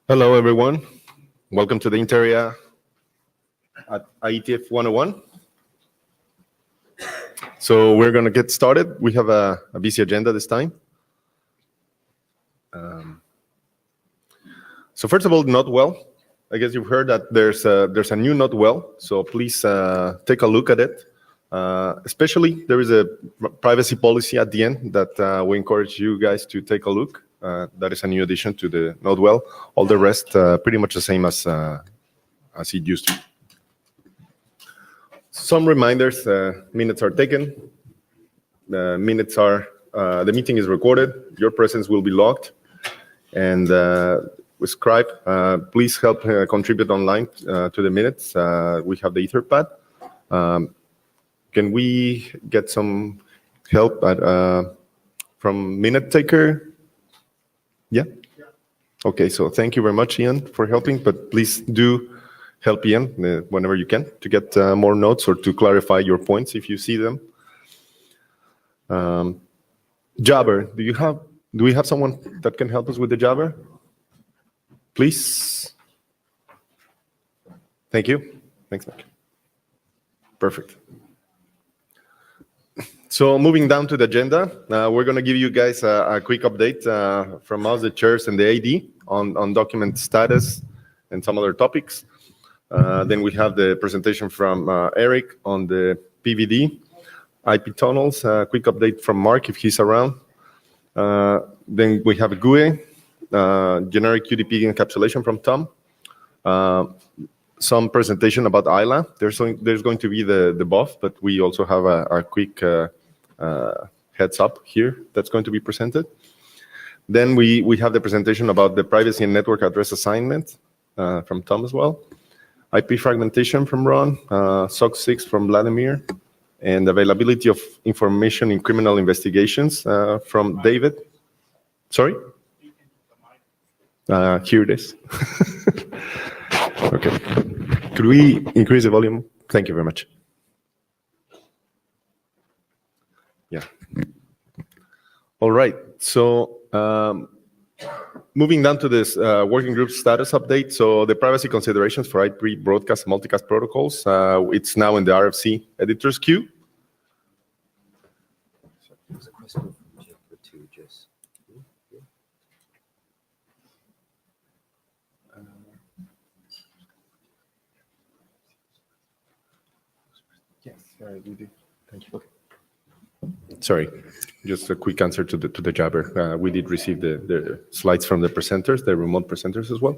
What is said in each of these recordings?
Hello, everyone. Welcome to the INTAREA at IETF 101. So we're going to get started. We have a busy agenda this time. So first of all, not well. I guess you've heard that there's a new not well. So please take a look at it. Especially, there is a privacy policy at the end that we encourage you guys to take a look. That is a new addition to the not well. All the rest pretty much the same as it used to. Some reminders: minutes are taken. The meeting is recorded. Your presence will be logged, and with Scribe, please help contribute online to the minutes. We have the Etherpad. Can we get some help from Minute Taker? Yeah? Okay, so thank you very much, Ian, for helping, but please do help Ian whenever you can to get more notes or to clarify your points if you see them. Jabber, do we have someone that can help us with the Jabber? Please. Thank you. Thanks, Mike. Perfect. So moving down to the agenda, we're going to give you guys a quick update from us, the chairs and the AD, on document status and some other topics. Then we have the presentation from Eric on the PVD, IP tunnels, a quick update from Mark if he's around. Then we have GUI, generic UDP encapsulation from Tom. Some presentation about ILA. There's going to be the buff, but we also have a quick heads up here that's going to be presented. Then we have the presentation about the privacy and network address assignment from Tom as well. IP fragmentation from Ron, SOC 6 from Vladimir, and availability of information in criminal investigations from David. Sorry? Here it is. Okay. Could we increase the volume? Thank you very much. Yeah. All right. So moving down to this working group status update. So the privacy considerations for IP broadcast and multicast protocols, it's now in the RFC editor's queue. There's a question to just. Yes, we do. Thank you. Okay. Sorry, just a quick answer to the Jabber. We did receive the slides from the presenters, the remote presenters as well.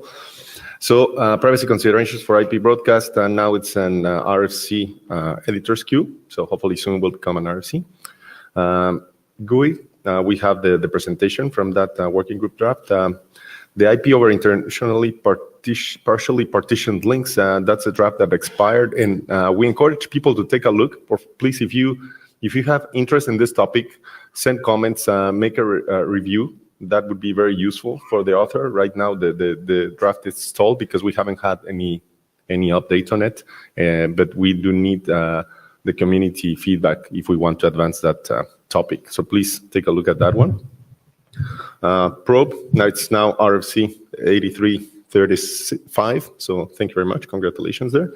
So privacy considerations for IP broadcast, and now it's an RFC editor's queue. So hopefully soon will become an RFC. GUI, we have the presentation from that working group draft. The IP over internationally partially partitioned links, that's a draft that expired, and we encourage people to take a look. Or please, if you have interest in this topic, send comments, make a review. That would be very useful for the author. Right now, the draft is stalled because we haven't had any update on it, but we do need the community feedback if we want to advance that topic. So please take a look at that one. Probe, it's now RFC 8335, so thank you very much. Congratulations there.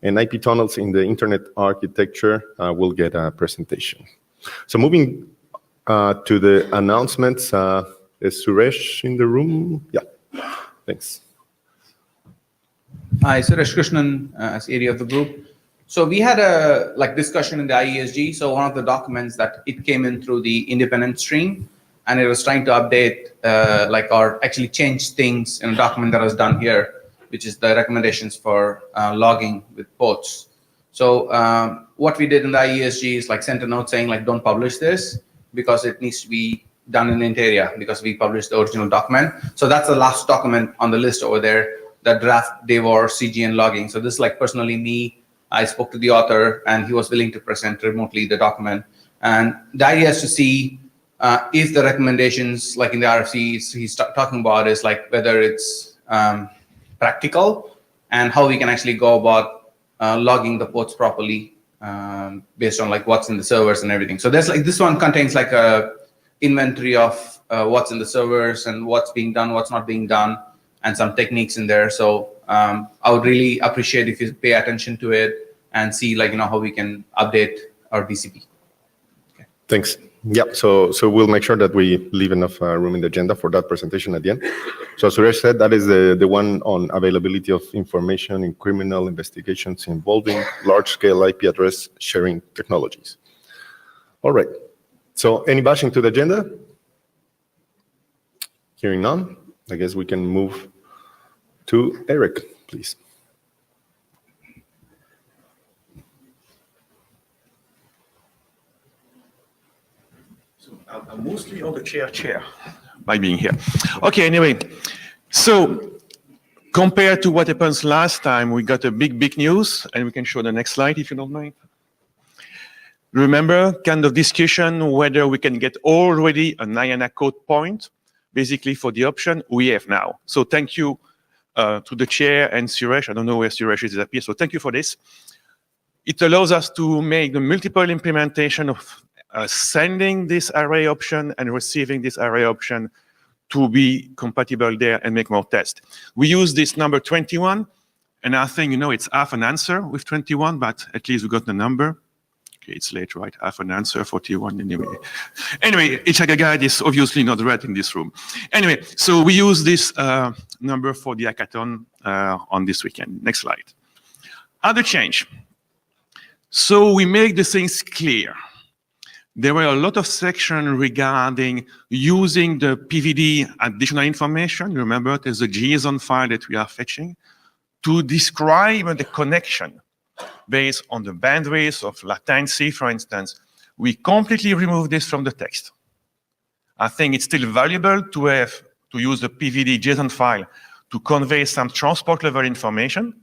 And IP tunnels in the internet architecture will get a presentation. So moving to the announcements, is Suresh in the room? Yeah, thanks. Hi, Suresh Krishnan as area of the group. So we had a discussion in the IESG. So one of the documents that it came in through the independent stream, and it was trying to update or actually change things in a document that was done here, which is the recommendations for logging with ports. So what we did in the IESG is sent a note saying don't publish this because it needs to be done in INTAREA because we published the original document. So that's the last document on the list over there, the draft DEVOR CGN logging. So this is personally me. I spoke to the author and he was willing to present remotely the document. And the idea is to see if the recommendations in the RFC he's talking about is whether it's practical and how we can actually go about logging the ports properly based on like what's in the servers and everything. So there's like this one contains like a inventory of what's in the servers and what's being done, what's not being done, and some techniques in there. So I would really appreciate if you pay attention to it and see like how we can update our BCP. Okay. Thanks. Yeah, so we'll make sure that we leave enough room in the agenda for that presentation at the end. So as Suresh said, that is the one on availability of information in criminal investigations involving large-scale IP address sharing technologies. All right. So any bashing to the agenda? Hearing none, I guess we can move to Eric, please. I'm mostly on the chair by being here. Okay, anyway, so compared to what happens last time, we got a big news, and we can show the next slide if you don't mind. Remember, kind of discussion whether we can get already an IANA code point, basically for the option we have now. So thank you to the chair and Suresh. I don't know where Suresh is up here, so thank you for this. It allows us to make the multiple implementation of sending this array option and receiving this array option to be compatible there and make more tests. We use this number 21, and I think, it's half an answer with 21, but at least we got the number. Okay, it's late, right? Half an answer, 41 anyway. Anyway, Ichaga guide is obviously not read in this room. Anyway, so we use this number for the hackathon on this weekend. Next slide. Other change. So we make the things clear. There were a lot of sections regarding using the PVD additional information. Remember, there's a JSON file that we are fetching to describe the connection based on the bandwidth of latency, for instance. We completely remove this from the text. I think it's still valuable to use the PVD JSON file to convey some transport level information,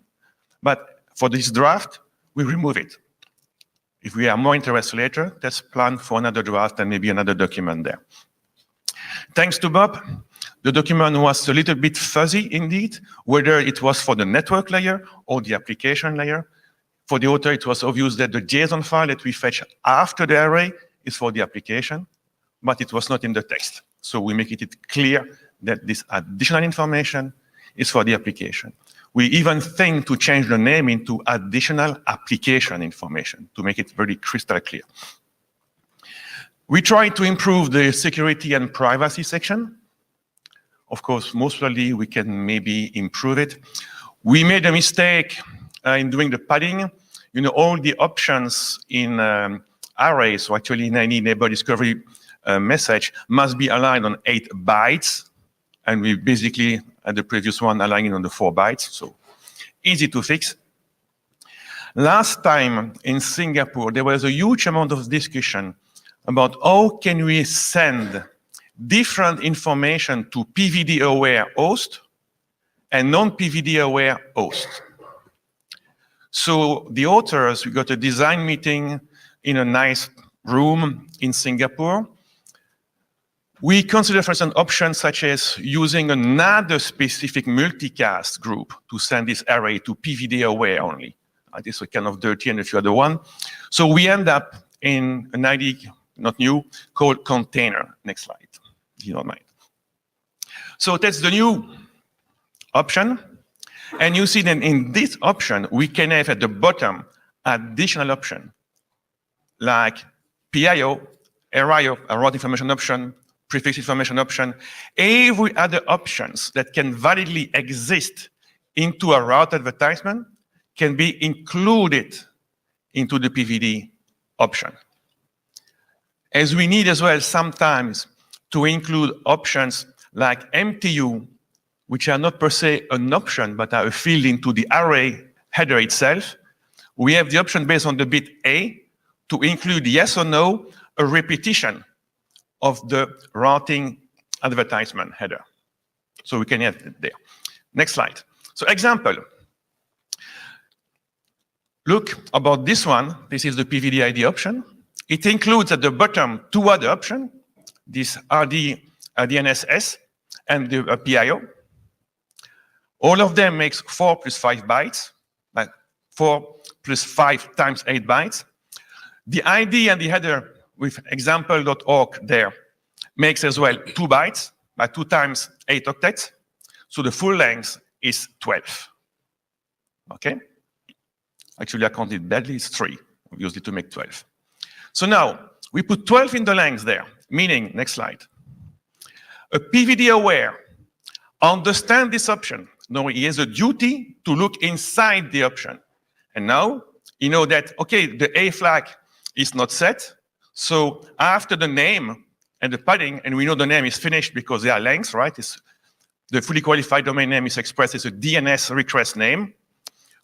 but for this draft, we remove it. If we are more interested later, let's plan for another draft and maybe another document there. Thanks to Bob, the document was a little bit fuzzy indeed, whether it was for the network layer or the application layer. For the author, it was obvious that the JSON file that we fetch after the array is for the application, but it was not in the text. So we make it clear that this additional information is for the application. We even think to change the name into additional application information to make it very crystal clear. We try to improve the security and privacy section. Of course, most probably we can maybe improve it. We made a mistake in doing the padding. All the options in arrays, so actually in any neighbor discovery message, must be aligned on 8 bytes. And we basically, at the previous one, aligning on the 4 bytes, so easy to fix. Last time in Singapore, there was a huge amount of discussion about how can we send different information to PVD-aware host and non-PVD-aware host. So the authors, we got a design meeting in a nice room in Singapore. We consider, for instance, options such as using another specific multicast group to send this array to PVD aware only. This is kind of dirty and a few other one. So we end up in an ID, not new, called container. Next slide, if you don't mind. So that's the new option. And you see that in this option, we can have at the bottom additional option like PIO, RIO, a route information option, prefix information option, every other options that can validly exist into a route advertisement can be included into the PVD option. As we need as well sometimes to include options like MTU, which are not per se an option, but are a field into the array header itself, we have the option based on the bit A to include yes or no, a repetition of the routing advertisement header. So we can have it there. Next slide. So example. Look about this one. This is the PVD ID option. It includes at the bottom 2 other options, this RD, DNSS, and the PIO. All of them makes 4 plus 5 bytes, like 4 plus 5 times 8 bytes. The ID and the header with example.org there makes as well 2 bytes by 2 times 8 octets. So the full length is 12. Okay? Actually, I counted badly, it's 3. We used it to make 12. So now, we put 12 in the length there, meaning, next slide, a PVD aware understand this option. Now he has a duty to look inside the option. And now, you know that, okay, the A flag is not set. So after the name and the padding, and we know the name is finished because they are lengths, right? The fully qualified domain name is expressed as a DNS request name.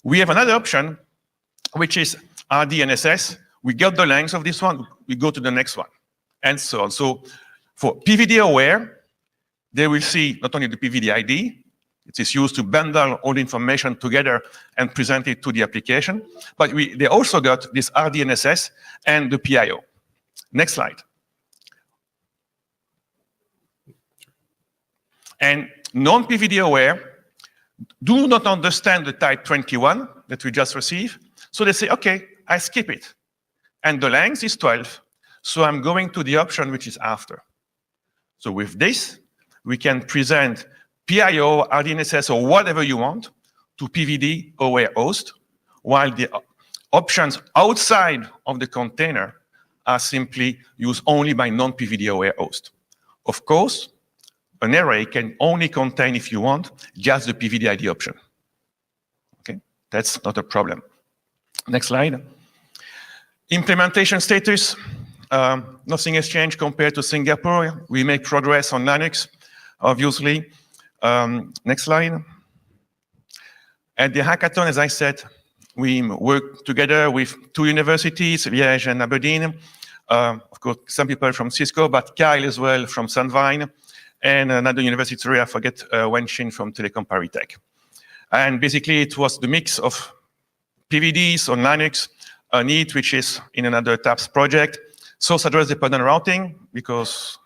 We have another option, which is RDNSS. We get the length of this one, we go to the next one, and so on. So for PVD aware, they will see not only the PVD ID, it is used to bundle all the information together and present it to the application, but they also got this RDNSS and the PIO. Next slide. And non-PVD aware do not understand the type 21 that we just received, so they say, okay, I skip it. And the length is 12, so I'm going to the option which is after. So with this, we can present PIO, RDNSS, or whatever you want to PVD aware host, while the options outside of the container are simply used only by non-PVD aware host. Of course, an array can only contain, if you want, just the PVD ID option. Okay, that's not a problem. Next slide. Implementation status, nothing has changed compared to Singapore. We make progress on Linux, obviously. Next slide. At the hackathon, as I said, we work together with 2 universities, Liège and Aberdeen. Of course, some people from Cisco, but Kyle as well from Sunvine, and another university, I forget, Wenshin from Telecom Paritech. And basically, it was the mix of PVDs on Linux, a need which is in another TAPS project, source address dependent routing, because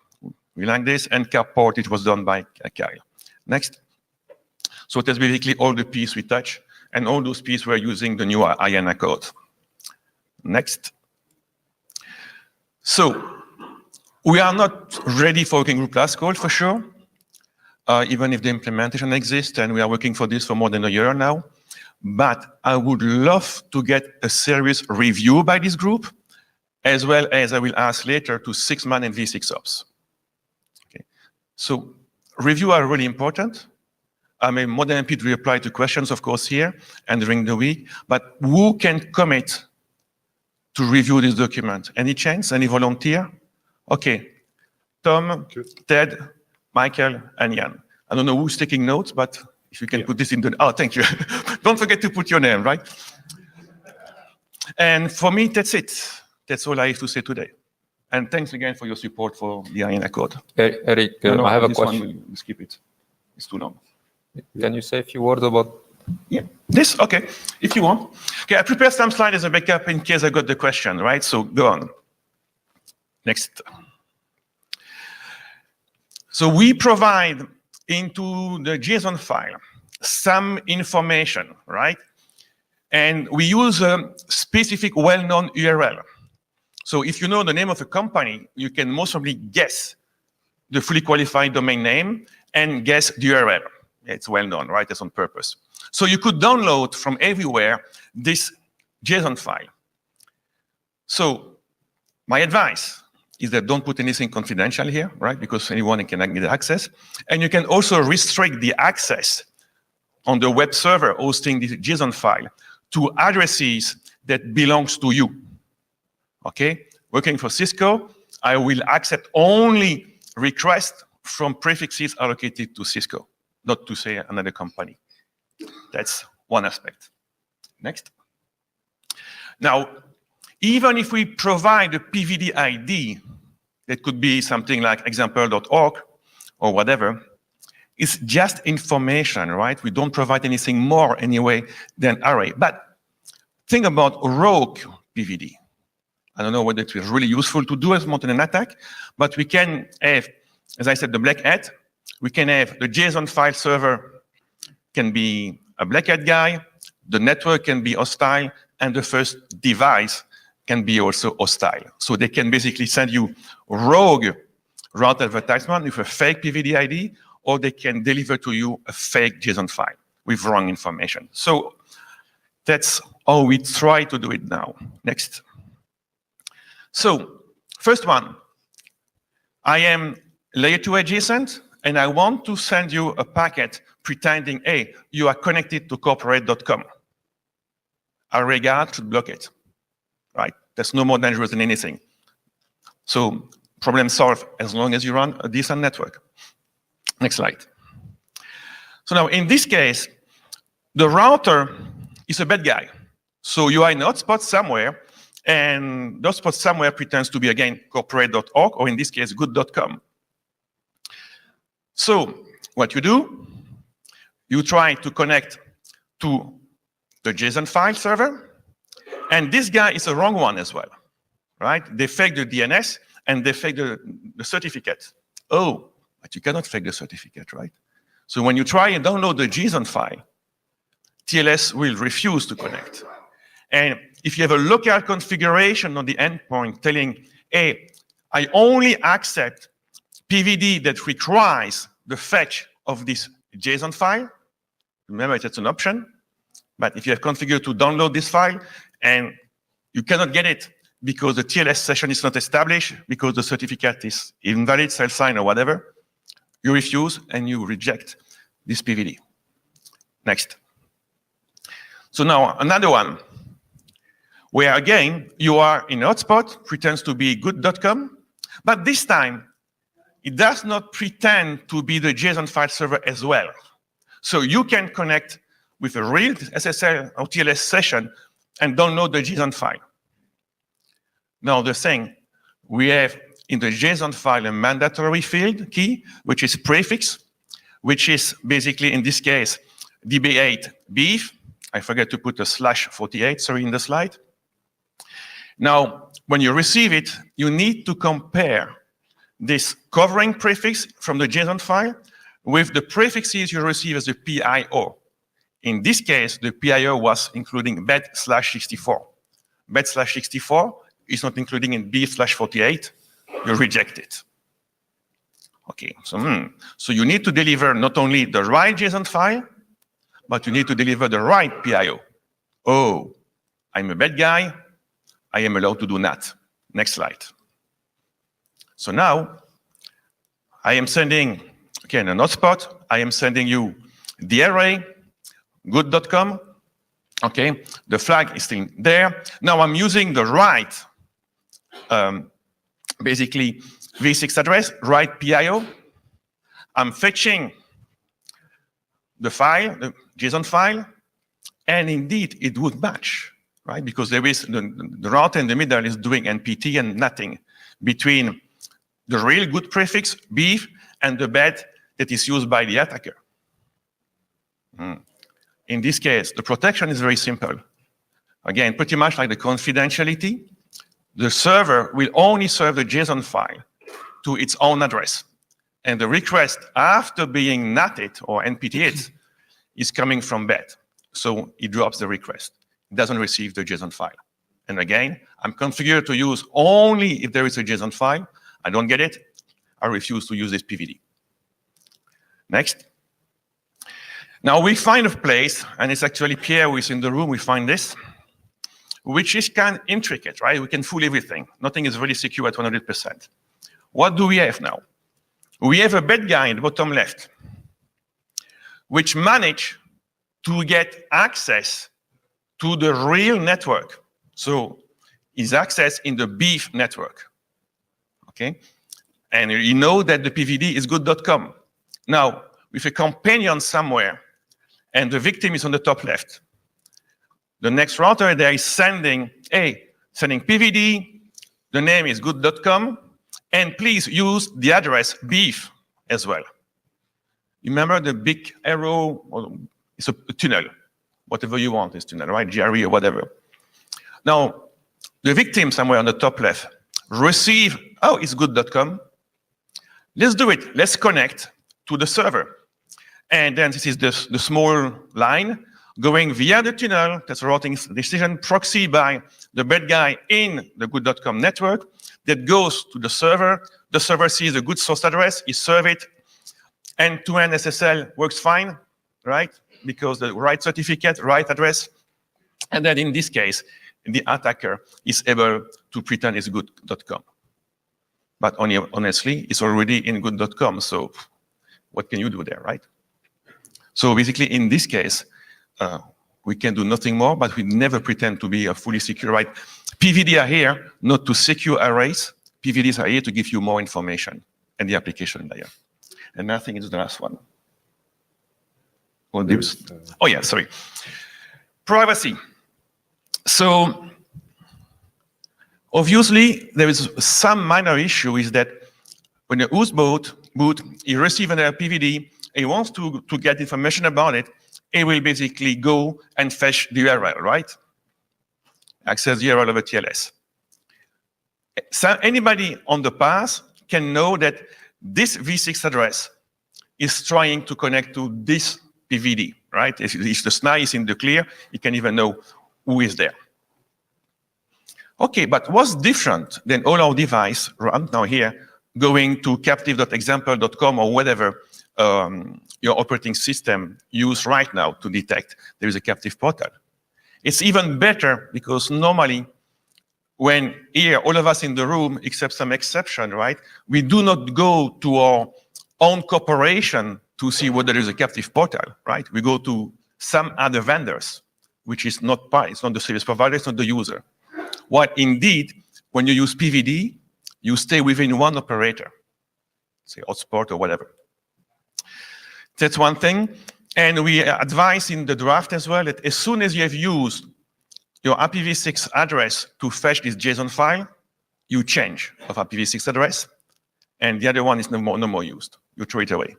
we like this, and carport, it was done by Kyle. Next. So it is basically all the pieces we touch, and all those pieces were using the new IANA code. Next. So we are not ready for working group class code for sure, even if the implementation exists, and we are working for this for more than a year now. But I would love to get a serious review by this group, as well as I will ask later to 6-man and V6 ops. Okay. So review are really important. I'm more than happy to reply to questions, of course, here and during the week. But who can commit to review this document? Any chance? Any volunteer? Okay. Tom, Ted, Michael, and Jan. I don't know who's taking notes, but if you can put this in the... Oh, thank you. Don't forget to put your name, right? And for me, that's it. That's all I have to say today. And thanks again for your support for the IANA code. Eric, I have a question. We'll skip it. It's too long. Can you say a few words about... Yeah, this? Okay, if you want. Okay, I prepared some slides as a backup in case I got the question, right? So go on. Next. So we provide into the JSON file some information, right? And we use a specific well-known URL. So if you know the name of a company, you can most probably guess the fully qualified domain name and guess the URL. It's well-known, right? That's on purpose. So you could download from everywhere this JSON file. So my advice is that don't put anything confidential here, right? Because anyone can get access. And you can also restrict the access on the web server hosting the JSON file to addresses that belongs to you. Okay? Working for Cisco, I will accept only requests from prefixes allocated to Cisco, not to say another company. That's one aspect. Next. Now, even if we provide a PVD ID, that could be something like example.org or whatever, it's just information, right? We don't provide anything more anyway than array. But think about rogue PVD. I don't know whether it was really useful to do as more than an attack, but we can have, as I said, the black hat. We can have the JSON file server can be a black hat guy. The network can be hostile. and the first device can be also hostile. So they can basically send you rogue route advertisement with a fake PVD ID, or they can deliver to you a fake JSON file with wrong information. So that's how we try to do it now. Next. So first one, I am layer 2 adjacent, and I want to send you a packet pretending, hey, you are connected to corporate.com. Our regard should block it, right? That's no more dangerous than anything. So problem solved as long as you run a decent network. Next slide. So now in this case, the router is a bad guy. So you are in a hotspot somewhere, and the hotspot somewhere pretends to be, again, corporate.org, or in this case, good.com. So what you do, you try to connect to the JSON file server, and this guy is a wrong one as well, right? They fake the DNS, and they fake the certificate. Oh, but you cannot fake the certificate, right? So when you try and download the JSON file, TLS will refuse to connect. And if you have a local configuration on the endpoint telling, hey, I only accept PVD that requires the fetch of this JSON file, remember that's an option, but if you have configured to download this file and you cannot get it because the TLS session is not established, because the certificate is invalid, self-signed, or whatever, you refuse and you reject this PVD. Next. So now another one, where again, you are in a hotspot, pretends to be good.com, but this time, it does not pretend to be the JSON file server as well. So you can connect with a real SSL or TLS session and download the JSON file. Now the thing, we have in the JSON file a mandatory field key, which is prefix, which is basically, in this case, DB8 beef. I forgot to put a /48, sorry, in the slide. Now, when you receive it, you need to compare this covering prefix from the JSON file with the prefixes you receive as the PIO. In this case, the PIO was including bed/64. Bed/64 is not including in beef/48. You reject it. Okay, so you need to deliver not only the right JSON file, but you need to deliver the right PIO. Oh, I'm a bad guy. I am allowed to do that. Next slide. So now, I am sending, again, an hotspot. I am sending you the array, good.com. Okay, the flag is still there. Now I'm using the right, basically, v6 address, right PIO. I'm fetching the file, the JSON file, and indeed it would match, right? Because there is the router in the middle is doing NPT and nothing between the real good prefix, beef, and the bad that is used by the attacker. In this case, the protection is very simple. Again, pretty much like the confidentiality, the server will only serve the JSON file to its own address. And the request after being NATed or NPT'd is coming from bed. So it drops the request. It doesn't receive the JSON file. And again, I'm configured to use only if there is a JSON file. I don't get it. I refuse to use this PVD. Next. Now we find a place, and it's actually Pierre who is in the room, we find this, which is kind of intricate, right? We can fool everything. Nothing is really secure at 100%. What do we have now? We have a bad guy in the bottom left, which managed to get access to the real network. So is access in the beef network, okay? And you know that the PVD is good.com. Now, with a companion somewhere, and the victim is on the top left, the next router there is sending PVD, the name is good.com, and please use the address beef as well. Remember the big arrow, or it's a tunnel, whatever you want is tunnel, right? GRE or whatever. Now, the victim somewhere on the top left receive, oh, it's good.com. Let's do it. Let's connect to the server. And then this is the small line. going via the tunnel that's routing decision proxy by the bad guy in the good.com network that goes to the server. The server sees the good source address, he serves it, end-to-end SSL works fine, right? Because the right certificate, right address. And then in this case, the attacker is able to pretend it's good.com. But honestly, it's already in good.com, so what can you do there, right? So basically, in this case, we can do nothing more, but we never pretend to be a fully secure, right? PVD are here not to secure arrays. PVDs are here to give you more information and the application layer. And I think it's the last one. Oh yeah, sorry. Privacy. So obviously, there is some minor issue is that when a host boot, he receives an PVD, he wants to get information about it, he will basically go and fetch the URL, right? Access the URL over TLS. So anybody on the path can know that this v6 address is trying to connect to this PVD, right? If the SNI is in the clear, you can even know who is there. Okay, but what's different than all our device run now here, going to captive.example.com or whatever your operating system use right now to detect there is a captive portal? It's even better because normally when here, all of us in the room, except some exception, right? We do not go to our own corporation to see whether there is a captive portal, right? We go to some other vendors, which is not part, it's not the service provider, it's not the user. What indeed, when you use PVD, you stay within one operator, say hotspot or whatever. That's one thing. And we advise in the draft as well that as soon as you have used your IPv6 address to fetch this JSON file, you change of IPv6 address, and the other one is no more used. You throw it away.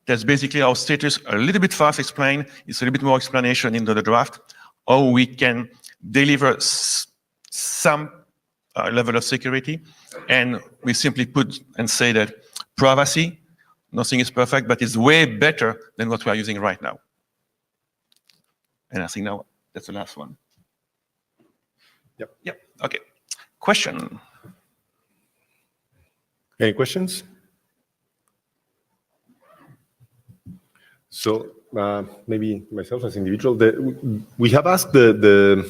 That's basically our status, a little bit fast explained. It's a little bit more explanation into the draft, how we can deliver some level of security, and we simply put and say that privacy, nothing is perfect, but it's way better than what we are using right now. And I think now that's the last one. Yep. Okay. Question. Any questions? So maybe myself as individual, we have asked the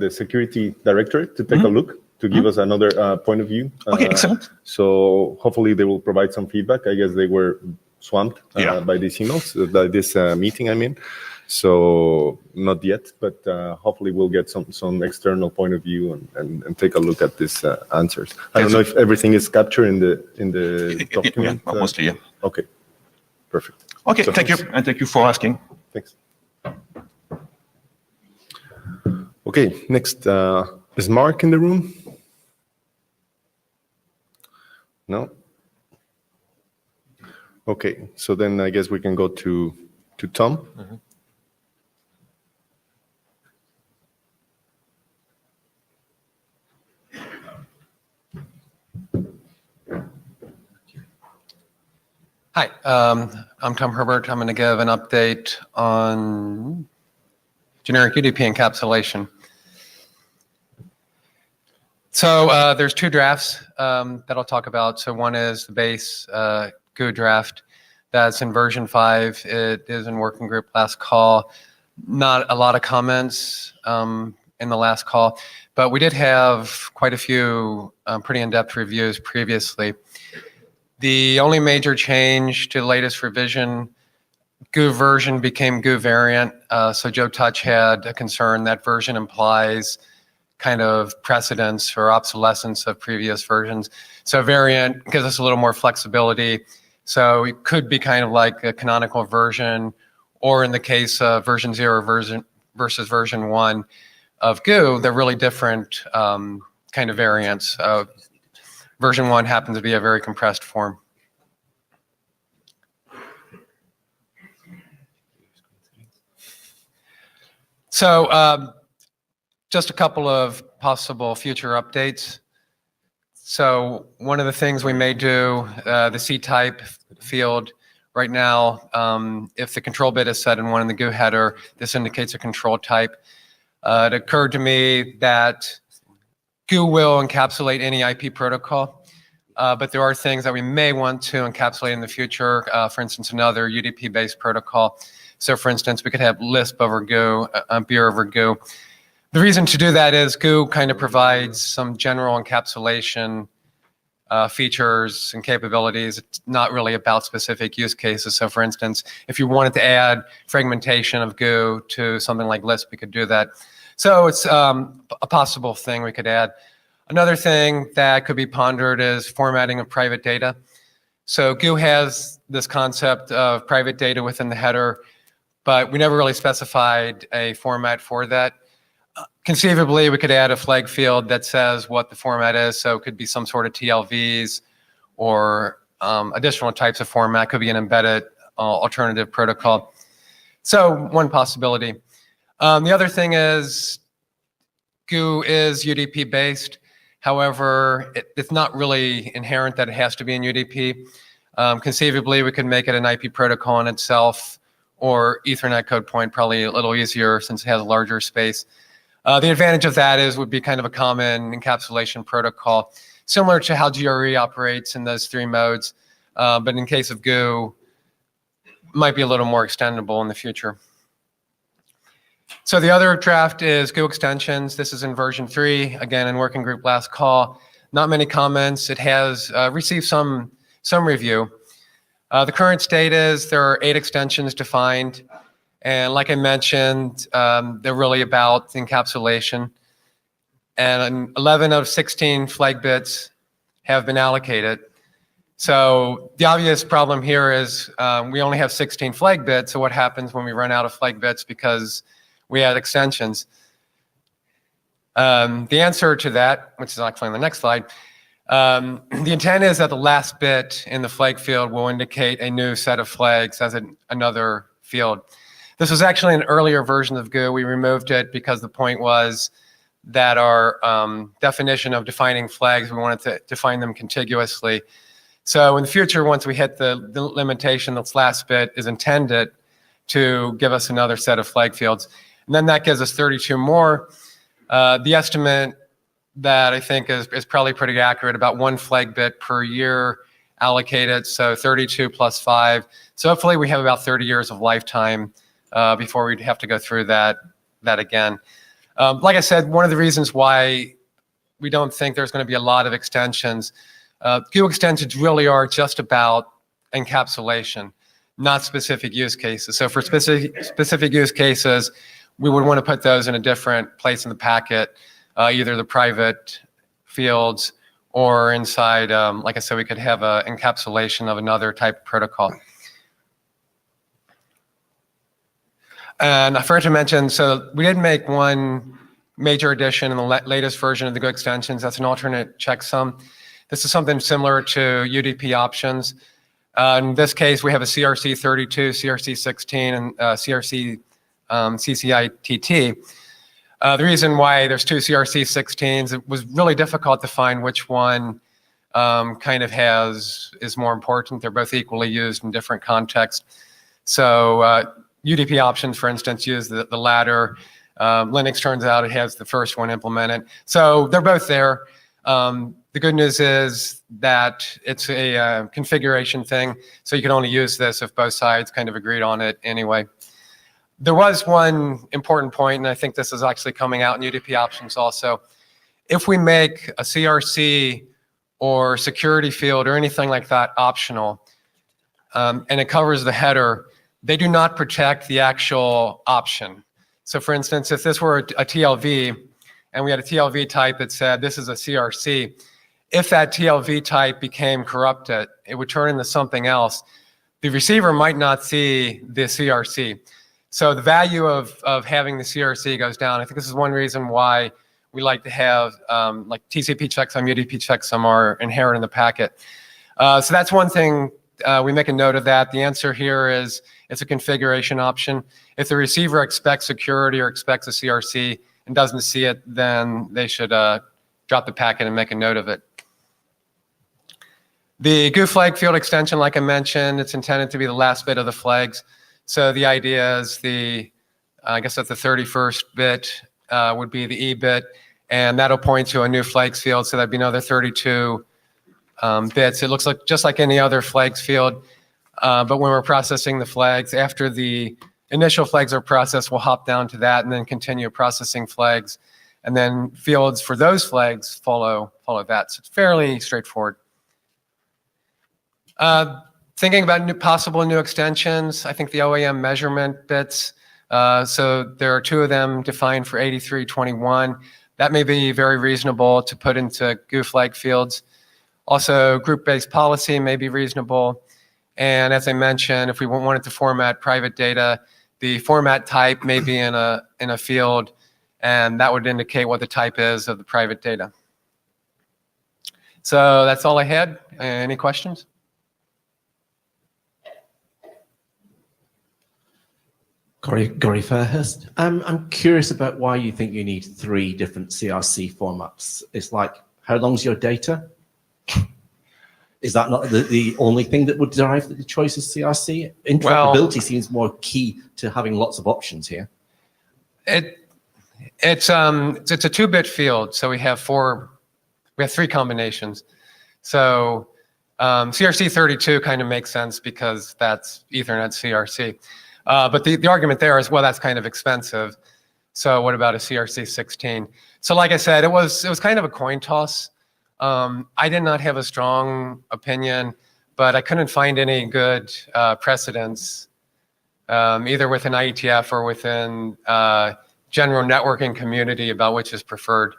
security directorate to take a look to give us another point of view. Okay, excellent. So hopefully they will provide some feedback. I guess they were swamped by these emails, by this meeting, I mean. So not yet, but hopefully we'll get some external point of view and take a look at these answers. I don't know if everything is captured in the document. Yeah, mostly, yeah. Okay, perfect. Okay, So thank you, and thank you for asking. Thanks. Okay, next, is Mark in the room? No? Okay, so then I guess we can go to Tom. Mm-hmm. Hi, I'm Tom Herbert. I'm going to give an update on generic UDP encapsulation. So there's two drafts that I'll talk about. So one is the base Goo Draft. That's in version 5. It is in working group last call. Not a lot of comments in the last call, but we did have quite a few pretty in-depth reviews previously. The only major change to the latest revision, Goo version became Goo variant. So Joe Touch had a concern that version implies kind of precedence or obsolescence of previous versions. So variant gives us a little more flexibility. So it could be kind of like a canonical version, or in the case of version 0 versus version 1 of Goo, they're really different kind of variants. Version 1 happens to be a very compressed form. So just a couple of possible future updates. So one of the things we may do, the C-type field, Right now, if the control bit is set in one in the Goo header, this indicates a control type. It occurred to me that Goo will encapsulate any IP protocol, but there are things that we may want to encapsulate in the future. For instance, another UDP-based protocol. So for instance, we could have Lisp over Goo, Beer over Goo. The reason to do that is Goo kind of provides some general encapsulation features and capabilities. It's not really about specific use cases. So for instance, if you wanted to add fragmentation of Goo to something like Lisp, we could do that. So it's a possible thing we could add. Another thing that could be pondered is formatting of private data. So Goo has this concept of private data within the header, but we never really specified a format for that. Conceivably, we could add a flag field that says what the format is. So it could be some sort of TLVs or additional types of format. Could be an embedded alternative protocol. So one possibility. The other thing is Goo is UDP based. However, it's not really inherent that it has to be in UDP. Conceivably, we could make it an IP protocol in itself or Ethernet code point, probably a little easier since it has a larger space. The advantage of that is would be kind of a common encapsulation protocol, similar to how GRE operates in those three modes. But in case of Goo, might be a little more extendable in the future. So the other draft is Goo extensions. This is in version 3, again in working group last call. Not many comments. It has received some review. The current state is there are 8 extensions defined. And like I mentioned, they're really about encapsulation. And 11 of 16 flag bits have been allocated. So the obvious problem here is we only have 16 flag bits. So what happens when we run out of flag bits because we add extensions? The answer to that, which is actually on the next slide, the intent is that the last bit in the flag field will indicate a new set of flags as another field. This was actually an earlier version of Goo. We removed it because the point was that our definition of defining flags, we wanted to define them contiguously. So in the future, once we hit the limitation, this last bit is intended to give us another set of flag fields. And then that gives us 32 more. The estimate that I think is probably pretty accurate, about 1 flag bit per year allocated, so 32 plus 5. So hopefully we have about 30 years of lifetime before we'd have to go through that again. Like I said, one of the reasons why we don't think there's going to be a lot of extensions, Goo extensions really are just about encapsulation, not specific use cases. So for specific use cases, we would want to put those in a different place in the packet, either the private fields or inside, like I said, we could have an encapsulation of another type of protocol. And I forgot to mention, so we did make one major addition in the latest version of the Goo extensions. That's an alternate checksum. This is something similar to UDP options. In this case, we have a CRC32, CRC16, and CRC CCITT. The reason why there's 2 CRC16s, it was really difficult to find which one kind of is more important. They're both equally used in different contexts. So UDP options, for instance, use the latter. Linux turns out it has the first one implemented. So they're both there. The good news is that it's a configuration thing, so you can only use this if both sides kind of agreed on it anyway. There was one important point, and I think this is actually coming out in UDP options also. If we make a CRC or security field or anything like that optional, and it covers the header, they do not protect the actual option. So for instance, if this were a TLV, and we had a TLV type that said this is a CRC, if that TLV type became corrupted, it would turn into something else. The receiver might not see the CRC. So the value of having the CRC goes down. I think this is one reason why we like to have like TCP checksum, UDP checksum are inherent in the packet. So that's one thing. We make a note of that. The answer here is it's a configuration option. If the receiver expects security or expects a CRC and doesn't see it, then they should drop the packet and make a note of it. The Goo flag field extension, like I mentioned, it's intended to be the last bit of the flags. So the idea is I guess that the 31st bit would be the E bit, and that'll point to a new flags field. So that'd be another 32 bits. It looks like just like any other flags field, but when we're processing the flags, after the initial flags are processed, we'll hop down to that and then continue processing flags, and then fields for those flags follow that. So it's fairly straightforward. Thinking about possible new extensions, I think the OAM measurement bits, so there are two of them defined for 8321. That may be very reasonable to put into Goo flag fields. Also, group-based policy may be reasonable. And as I mentioned, if we wanted to format private data, the format type may be in a field, and that would indicate what the type is of the private data. So that's all I had. Any questions? Gary Fairhurst. I'm curious about why you think you need 3 different CRC formats. It's like, how long's your data? Is that not the only thing that would drive the choice of CRC? Interoperability seems more key to having lots of options here. It's a 2-bit field, so we have 3 combinations. So CRC32 kind of makes sense because that's Ethernet CRC. But the argument there is, well, that's kind of expensive. So what about a CRC16? So like I said, it was kind of a coin toss. I did not have a strong opinion, but I couldn't find any good precedents, either within IETF or within general networking community about which is preferred.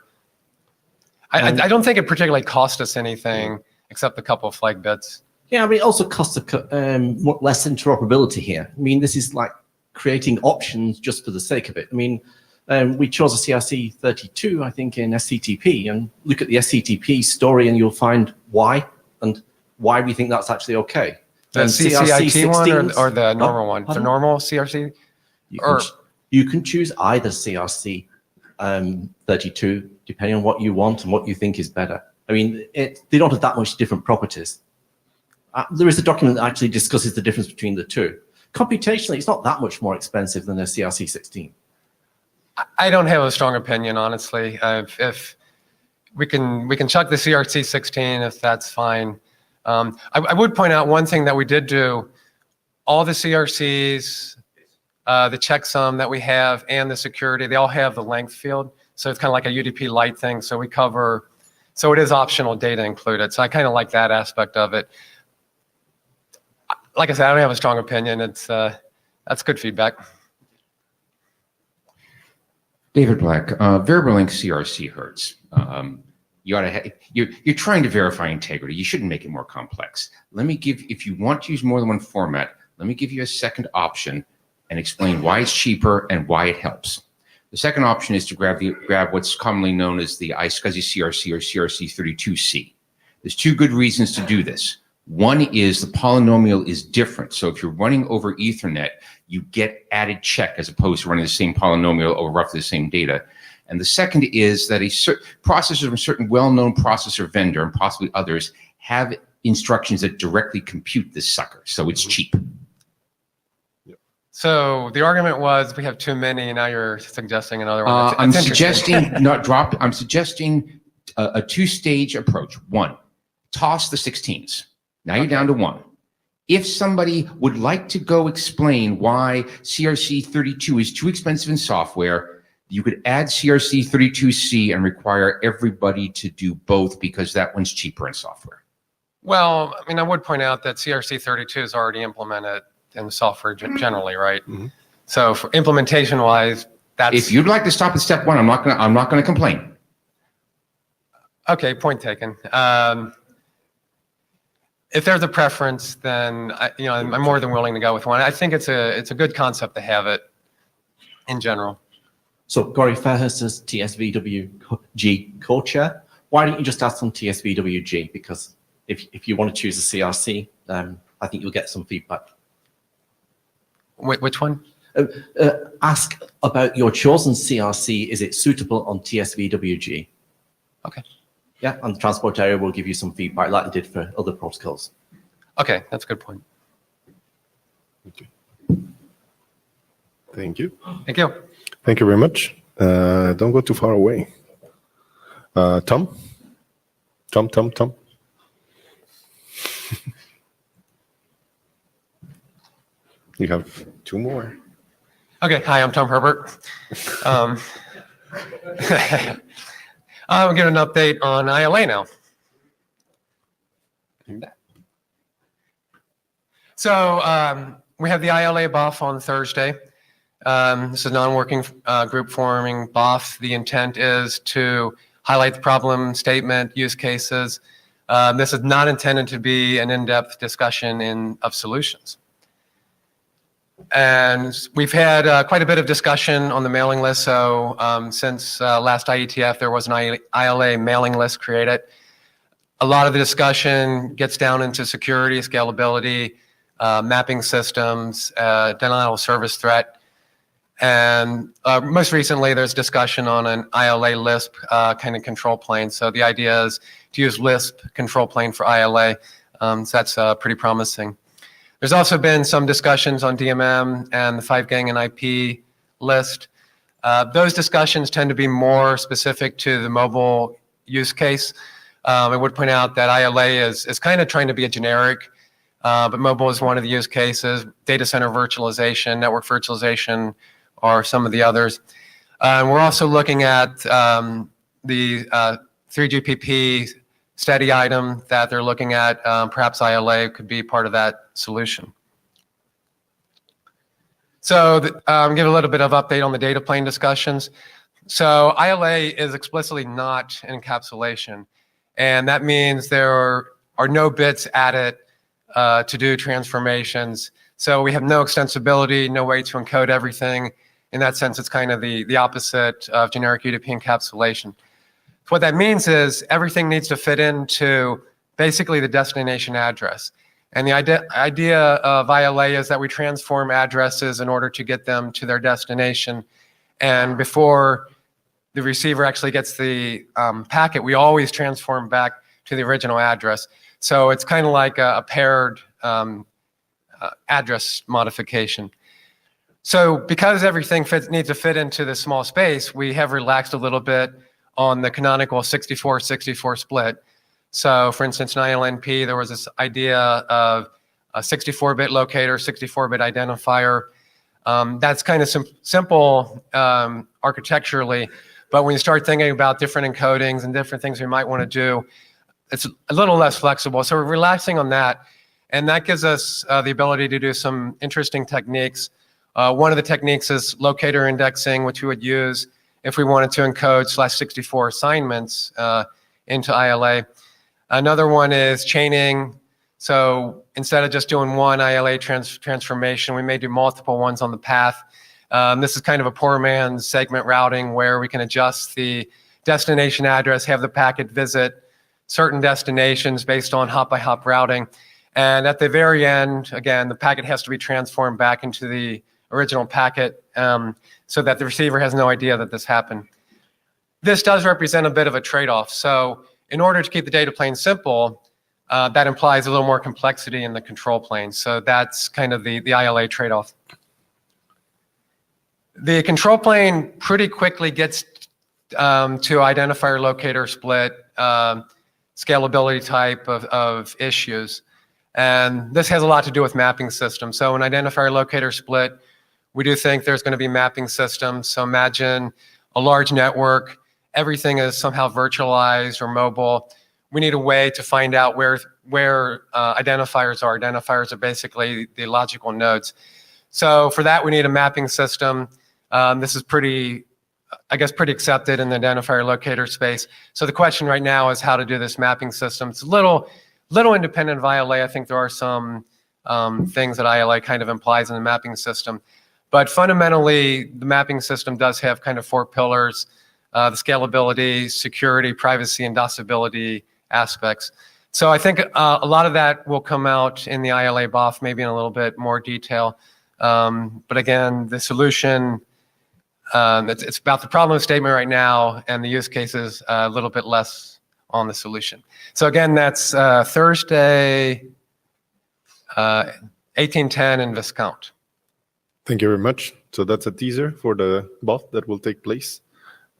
I don't think it particularly cost us anything except a couple of flag bits. Yeah, I mean, it also costs less interoperability here. I mean, this is like creating options just for the sake of it. I mean, we chose a CRC32, I think, in SCTP, and look at the SCTP story and you'll find why we think that's actually okay. The CCIT one or the normal one? The normal CRC? You can choose either CRC 32, depending on what you want and what you think is better. I mean, they don't have that much different properties. There is a document that actually discusses the difference between the two. Computationally, it's not that much more expensive than a CRC 16. I don't have a strong opinion, honestly. If we can chuck the CRC 16, if that's fine. I would point out one thing that we did do. All the CRCs, the checksum that we have, and the security, they all have the length field. So it's kind of like a UDP light thing. So we cover. So it is optional data included. So I kind of like that aspect of it. Like I said, I don't have a strong opinion. That's good feedback. David Black, variable length CRC hurts. You're trying to verify integrity. You shouldn't make it more complex. If you want to use more than one format, let me give you a second option and explain why it's cheaper and why it helps. The second option is to grab what's commonly known as the iSCSI CRC or CRC32C. There's 2 good reasons to do this. One is the polynomial is different. So if you're running over Ethernet, you get added check as opposed to running the same polynomial over roughly the same data. And the second is that processors from a certain well-known processor vendor and possibly others have instructions that directly compute this sucker. So it's cheap. So the argument was we have too many, and now you're suggesting another one. I'm suggesting I'm suggesting a 2-stage approach. 1, toss the 16s. Now you're down to 1. If somebody would like to go explain why CRC32 is too expensive in software, you could add CRC32C and require everybody to do both because that one's cheaper in software. Well, I mean, I would point out that CRC32 is already implemented in the software generally, right? Mm-hmm. So for implementation-wise, that's... If you'd like to stop at step 1, I'm not going to complain. Okay, point taken. If there's a preference, then I'm more than willing to go with one. I think it's a good concept to have it in general. So Gary Fairhurst is TSVWG co-chair. Why don't you just ask them TSVWG? Because if you want to choose a CRC, I think you'll get some feedback. Which one? Ask about your chosen CRC. Is it suitable on TSVWG? Okay. Yeah, and the transport area will give you some feedback like it did for other protocols. Okay, that's a good point. Okay. Thank you. Thank you. Thank you very much. Don't go too far away. Tom? Tom. You have two more. Okay, hi, I'm Tom Herbert. I'll give an update on ILA now. So we have the ILA BOF on Thursday. This is a non-working group forming BOF. The intent is to highlight the problem statement, use cases. This is not intended to be an in-depth discussion of solutions. And we've had quite a bit of discussion on the mailing list. So since last IETF, there was an ILA mailing list created. A lot of the discussion gets down into security, scalability, mapping systems, denial of service threat. And most recently, there's discussion on an ILA Lisp kind of control plane. So the idea is to use Lisp control plane for ILA. So that's pretty promising. There's also been some discussions on DMM and the 5-gang and IP list. Those discussions tend to be more specific to the mobile use case. I would point out that ILA is kind of trying to be a generic, but mobile is one of the use cases. Data center virtualization, network virtualization are some of the others. And we're also looking at the 3GPP study item that they're looking at. Perhaps ILA could be part of that solution. So give a little bit of update on the data plane discussions. So ILA is explicitly not an encapsulation. And that means there are no bits added to do transformations. So we have no extensibility, no way to encode everything. In that sense, it's kind of the opposite of generic UDP encapsulation. So what that means is everything needs to fit into basically the destination address. And the idea of ILA is that we transform addresses in order to get them to their destination. And before the receiver actually gets the packet, we always transform back to the original address. So it's kind of like a paired address modification. So because everything needs to fit into this small space, we have relaxed a little bit on the canonical 64-64 split. So for instance, in ILNP, there was this idea of a 64-bit locator, 64-bit identifier. That's kind of simple architecturally, but when you start thinking about different encodings and different things we might want to do, it's a little less flexible. So we're relaxing on that, and that gives us the ability to do some interesting techniques. One of the techniques is locator indexing, which we would use if we wanted to encode /64 assignments into ILA. Another one is chaining. So instead of just doing one ILA transformation, we may do multiple ones on the path. This is kind of a poor man's segment routing where we can adjust the destination address, have the packet visit certain destinations based on hop-by-hop routing. And at the very end, again, the packet has to be transformed back into the original packet so that the receiver has no idea that this happened. This does represent a bit of a trade-off. So in order to keep the data plane simple, that implies a little more complexity in the control plane. So that's kind of the ILA trade-off. The control plane pretty quickly gets to identifier locator split, scalability type of issues. And this has a lot to do with mapping systems. So in identifier locator split, we do think there's going to be mapping systems. So imagine a large network, everything is somehow virtualized or mobile. We need a way to find out where identifiers are. Identifiers are basically the logical nodes. So for that, we need a mapping system. This is pretty accepted in the identifier locator space. So the question right now is how to do this mapping system. It's a little independent of ILA. I think there are some things that ILA kind of implies in the mapping system. But fundamentally, the mapping system does have kind of four pillars, the scalability, security, privacy, and DOSability aspects. So I think a lot of that will come out in the ILA BOF, maybe in a little bit more detail. But again, the solution, it's about the problem statement right now, and the use cases a little bit less on the solution. So again, that's Thursday, 1810 in Viscount. Thank you very much. So that's a teaser for the BOF that will take place.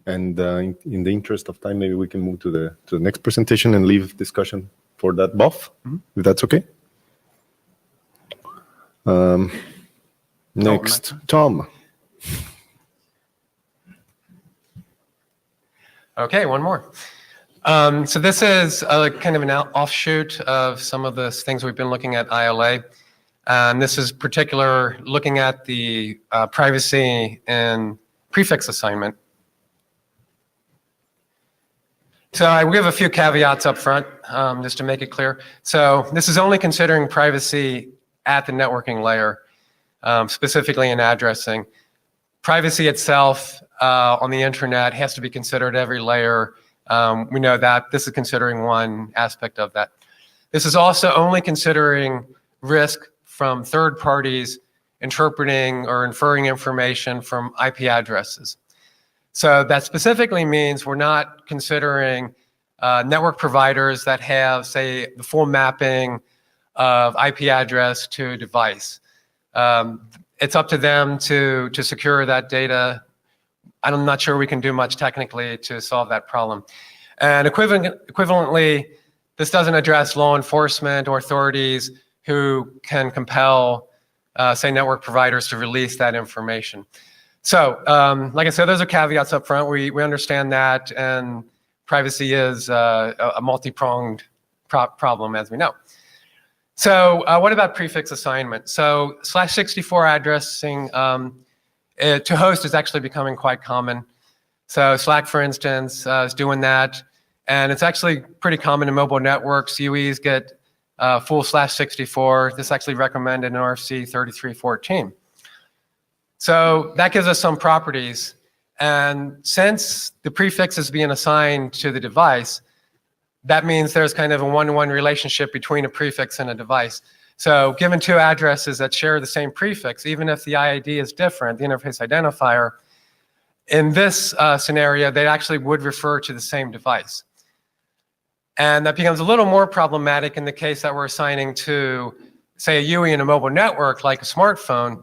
And in the interest of time, maybe we can move to the next presentation and leave discussion for that BOF, if that's okay. Next, Tom. Okay, one more. So this is a kind of an offshoot of some of the things we've been looking at ILA. And this is particular looking at the privacy and prefix assignment. So I will give a few caveats up front, just to make it clear. So this is only considering privacy at the networking layer, specifically in addressing. Privacy itself on the internet has to be considered every layer. We know that this is considering one aspect of that. This is also only considering risk from third parties interpreting or inferring information from IP addresses. So that specifically means we're not considering network providers that have, say, the full mapping of IP address to device. It's up to them to secure that data. I'm not sure we can do much technically to solve that problem. And equivalently, this doesn't address law enforcement or authorities who can compel, say, network providers to release that information. So, like I said, those are caveats up front. We understand that, and privacy is a multi-pronged problem, as we know. So, what about prefix assignment? So, /64 addressing to host is actually becoming quite common. So, Slack, for instance, is doing that, and it's actually pretty common in mobile networks. UEs get full /64. This is actually recommended in RFC 3314. So that gives us some properties. And since the prefix is being assigned to the device, that means there's kind of a one-to-one relationship between a prefix and a device. So given two addresses that share the same prefix, even if the IID is different, the interface identifier, in this scenario, they actually would refer to the same device. And that becomes a little more problematic in the case that we're assigning to, say, a UE in a mobile network like a smartphone.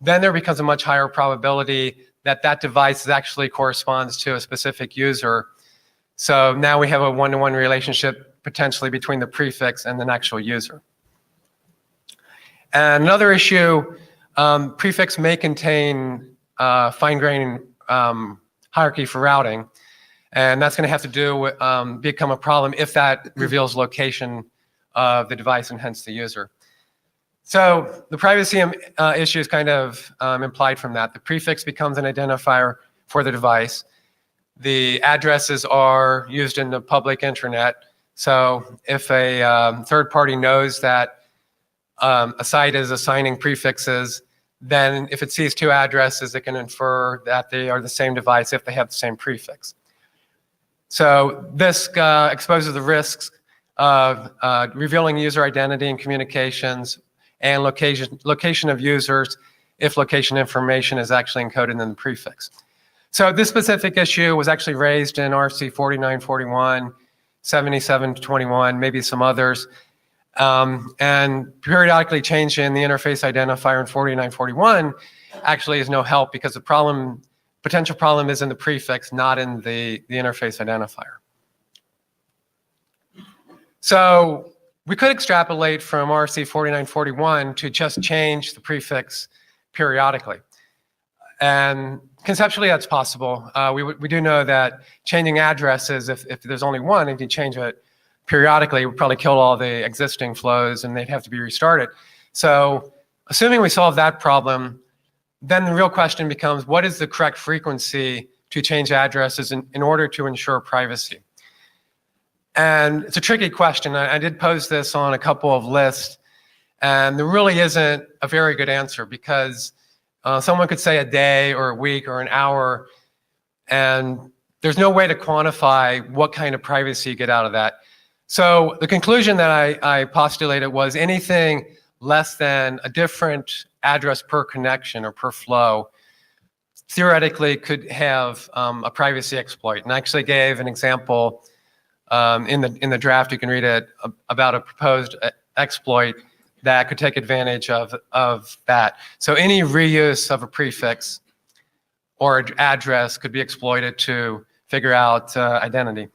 Then there becomes a much higher probability that that device actually corresponds to a specific user. So now we have a one-to-one relationship potentially between the prefix and an actual user. And another issue, prefix may contain fine-grained hierarchy for routing. And that's going to have to do become a problem if that reveals location of the device and hence the user. So the privacy issue is kind of implied from that. The prefix becomes an identifier for the device. The addresses are used in the public internet. So if a third party knows that a site is assigning prefixes, then if it sees two addresses, it can infer that they are the same device if they have the same prefix. So this exposes the risks of revealing user identity and communications and location of users if location information is actually encoded in the prefix. So this specific issue was actually raised in RFC 4941, 7721, maybe some others, and periodically changing the interface identifier in 4941 actually is no help because the potential problem is in the prefix, not in the interface identifier. So we could extrapolate from RFC 4941 to just change the prefix periodically. And conceptually, that's possible. We do know that changing addresses, if there's only one, if you change it periodically, it would probably kill all the existing flows and they'd have to be restarted. So assuming we solve that problem, then the real question becomes, what is the correct frequency to change addresses in order to ensure privacy? And it's a tricky question. I did pose this on a couple of lists, and there really isn't a very good answer because someone could say a day or a week or an hour, and there's no way to quantify what kind of privacy you get out of that. So the conclusion that I postulated was anything less than a different address per connection or per flow theoretically could have a privacy exploit. And I actually gave an example In the draft, you can read it about a proposed exploit that could take advantage of that. So any reuse of a prefix or address could be exploited to figure out identity.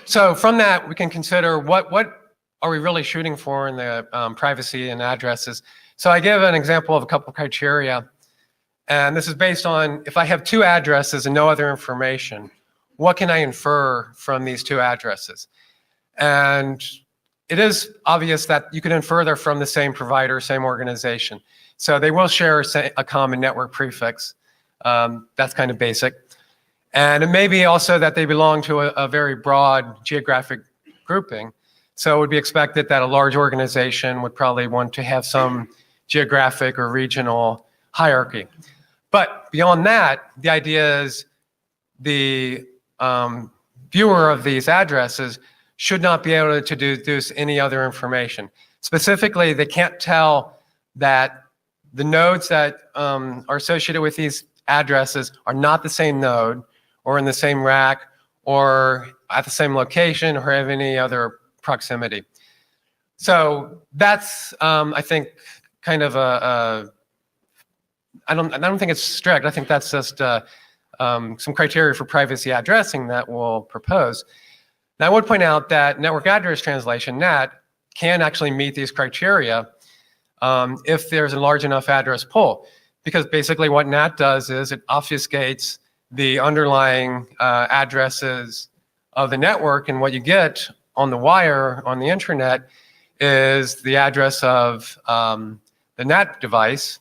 So from that, we can consider what are we really shooting for in the privacy and addresses. So I give an example of a couple of criteria, and this is based on if I have two addresses and no other information, what can I infer from these two addresses? And it is obvious that you can infer they're from the same provider, same organization. So they will share a common network prefix. That's kind of basic. And it may be also that they belong to a very broad geographic grouping. So it would be expected that a large organization would probably want to have some geographic or regional hierarchy. But beyond that, the idea is the viewer of these addresses should not be able to deduce any other information. Specifically, they can't tell that the nodes that are associated with these addresses are not the same node or in the same rack or at the same location or have any other proximity. So that's, I think, kind of I don't think it's strict. I think that's just some criteria for privacy addressing that we'll propose. Now, I would point out that network address translation, NAT, can actually meet these criteria if there's a large enough address pool. Because basically what NAT does is it obfuscates the underlying addresses of the network, and what you get on the wire on the internet is the address of the NAT device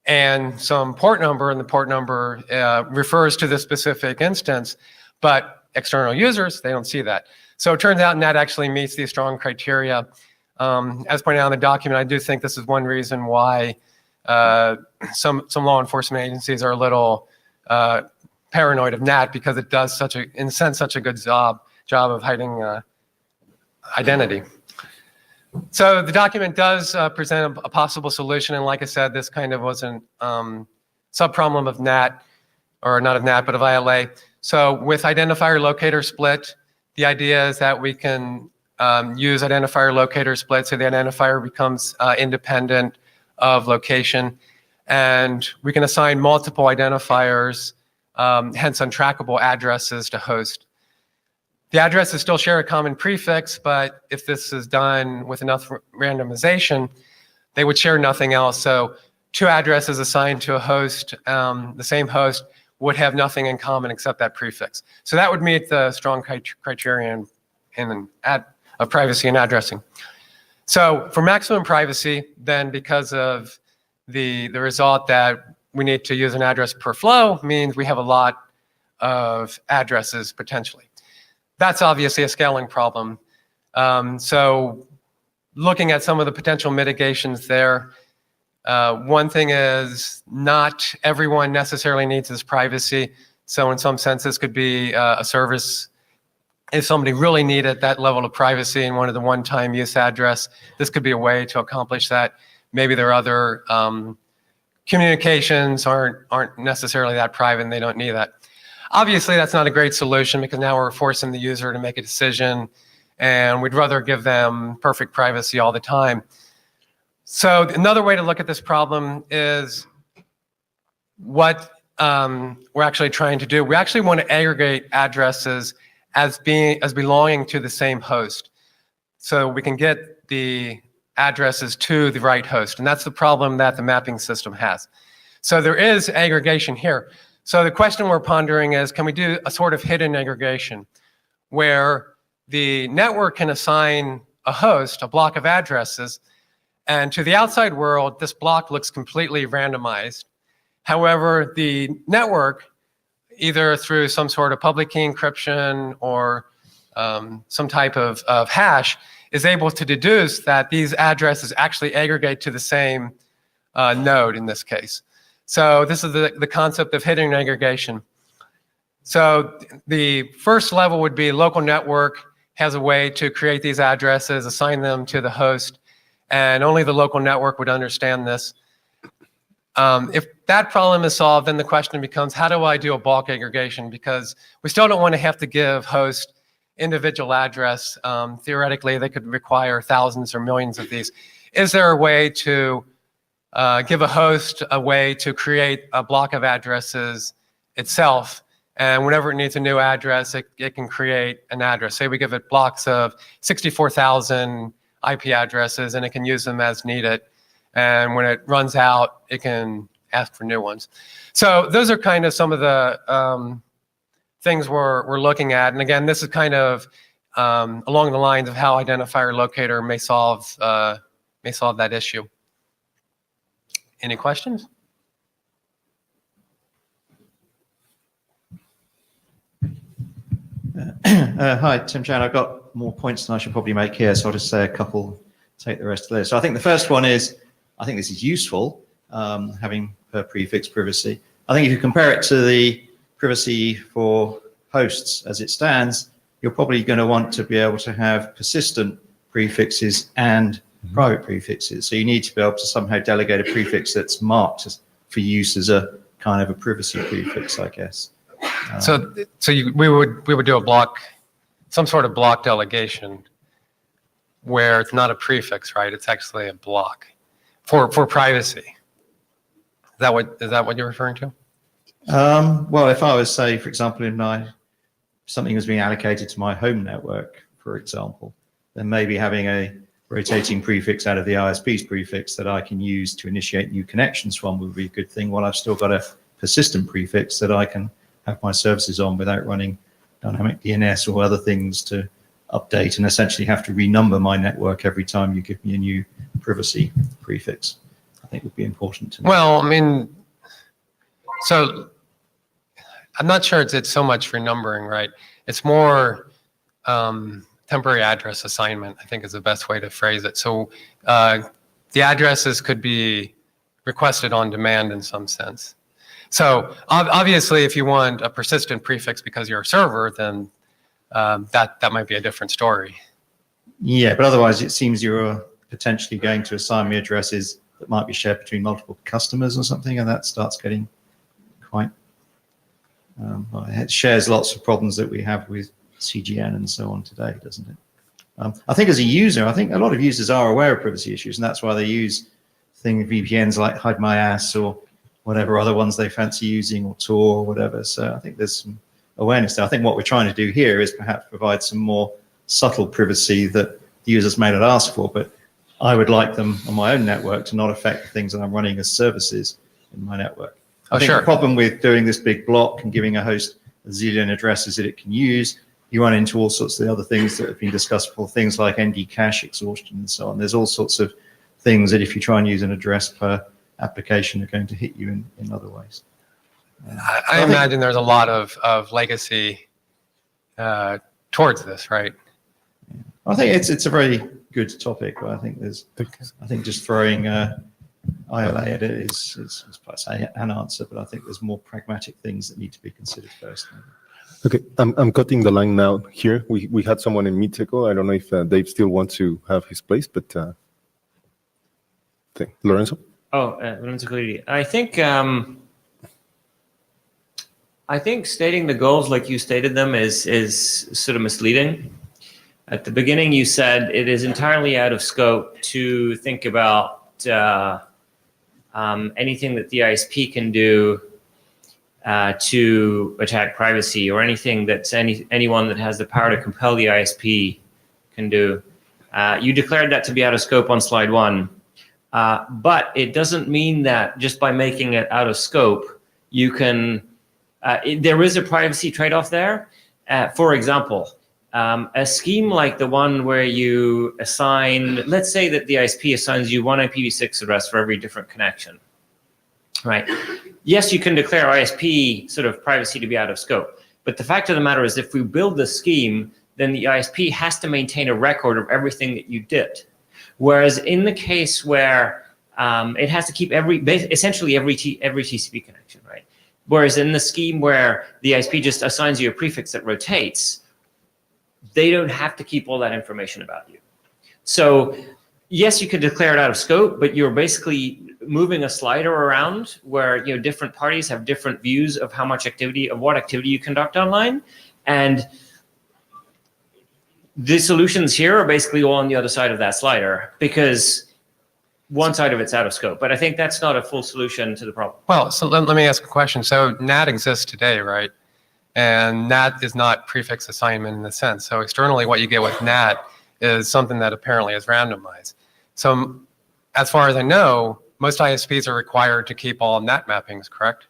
and some port number, and the port number refers to the specific instance, but external users, they don't see that. So it turns out NAT actually meets these strong criteria. As pointed out in the document, I do think this is one reason why some law enforcement agencies are a little paranoid of NAT, because it does in a sense, such a good job of hiding identity. So the document does present a possible solution, and like I said, this kind of was a sub-problem of NAT, or not of NAT, but of ILA. So with identifier locator split, the idea is that we can use identifier locator split so the identifier becomes independent of location, and we can assign multiple identifiers, hence untrackable addresses to host. The addresses still share a common prefix, but if this is done with enough randomization, they would share nothing else. So two addresses assigned to a host, the same host, would have nothing in common except that prefix. So that would meet the strong criterion of privacy and addressing. So for maximum privacy, then because of the result that we need to use an address per flow means we have a lot of addresses potentially. That's obviously a scaling problem. So looking at some of the potential mitigations there, one thing is not everyone necessarily needs this privacy. So in some sense, this could be a service. If somebody really needed that level of privacy and wanted the one-time use address, this could be a way to accomplish that. Maybe there are other communications aren't necessarily that private and they don't need that. Obviously, that's not a great solution because now we're forcing the user to make a decision, and we'd rather give them perfect privacy all the time. So another way to look at this problem is what we're actually trying to do. We actually want to aggregate addresses as belonging to the same host, so we can get the addresses to the right host, and that's the problem that the mapping system has. So there is aggregation here. So the question we're pondering is, can we do a sort of hidden aggregation where the network can assign a host a block of addresses, and to the outside world, this block looks completely randomized. However, the network, either through some sort of public key encryption or some type of hash, is able to deduce that these addresses actually aggregate to the same node in this case. So this is the concept of hidden aggregation. So the first level would be local network has a way to create these addresses, assign them to the host, and only the local network would understand this. If that problem is solved, then the question becomes, how do I do a bulk aggregation? Because we still don't want to have to give host individual address. Theoretically, they could require thousands or millions of these. Is there a way to give a host a way to create a block of addresses itself? And whenever it needs a new address, it can create an address. Say we give it blocks of 64,000 IP addresses, and it can use them as needed. And when it runs out, it can ask for new ones. So those are kind of some of the things we're looking at. And again, this is kind of along the lines of how Identifier Locator may solve that issue. Any questions? Hi, Tim Chan. I've got more points than I should probably make here, so I'll just say a couple, take the rest of this. So I think the first one is, I think this is useful, having per prefix privacy. I think if you compare it to the privacy for hosts as it stands, you're probably going to want to be able to have persistent prefixes and private prefixes. So you need to be able to somehow delegate a prefix that's marked for use as a kind of a privacy prefix, I guess. We would do a block, some sort of block delegation where it's not a prefix, right? It's actually a block for privacy. Is that what you're referring to? Well, if I was, say, for example, something was being allocated to my home network, for example, then maybe having a rotating prefix out of the ISP's prefix that I can use to initiate new connections from would be a good thing, while I've still got a persistent prefix that I can have my services on without running dynamic DNS or other things to update and essentially have to renumber my network every time you give me a new privacy prefix. I think would be important to know. Well, I mean, so I'm not sure it's so much renumbering, right? It's more temporary address assignment, I think is the best way to phrase it. So the addresses could be requested on demand in some sense. So obviously, if you want a persistent prefix because you're a server, then that might be a different story. Yeah, but otherwise it seems you're potentially going to assign me addresses that might be shared between multiple customers or something, and that starts getting quite, it shares lots of problems that we have with CGN and so on today, doesn't it? I think as a user, I think a lot of users are aware of privacy issues, and that's why they use VPNs like Hide My Ass or whatever other ones they fancy using, or Tor or whatever. So I think there's some awareness there. I think what we're trying to do here is perhaps provide some more subtle privacy that the users may not ask for, but I would like them on my own network to not affect the things that I'm running as services in my network. I think the problem with doing this big block and giving a host a zillion addresses that it can use, you run into all sorts of the other things that have been discussed before, things like ND cache exhaustion and so on. There's all sorts of things that if you try and use an address per application are going to hit you in other ways. I imagine there's a lot of legacy towards this, right? Yeah. I think it's a very good topic, but I think just throwing ILA at it is perhaps an answer, but I think there's more pragmatic things that need to be considered first. Okay, I'm cutting the line now here. We had someone in mid-cycle. I don't know if Dave still wants to have his place, but Lorenzo? Lorenzo Colletti. I think stating the goals like you stated them is sort of misleading. At the beginning, you said it is entirely out of scope to think about anything that the ISP can do to attack privacy, or anything that anyone that has the power to compel the ISP can do. You declared that to be out of scope on slide 1. But it doesn't mean that just by making it out of scope, you can, there is a privacy trade-off there. For example, a scheme like the one where you assign, let's say that the ISP assigns you one IPv6 address for every different connection, right? Yes, you can declare ISP sort of privacy to be out of scope. But the fact of the matter is, if we build the scheme, then the ISP has to maintain a record of everything that you did. Whereas in the case where it has to keep essentially every TCP connection, right? Whereas in the scheme where the ISP just assigns you a prefix that rotates, they don't have to keep all that information about you. So yes, you can declare it out of scope, but you're basically moving a slider around where different parties have different views of how much activity, of what activity you conduct online, and the solutions here are basically all on the other side of that slider because one side of it's out of scope. But I think that's not a full solution to the problem. Well, so let me ask a question. So NAT exists today, right? And NAT is not prefix assignment in the sense. So externally, what you get with NAT is something that apparently is randomized. So as far as I know, most ISPs are required to keep all NAT mappings, correct?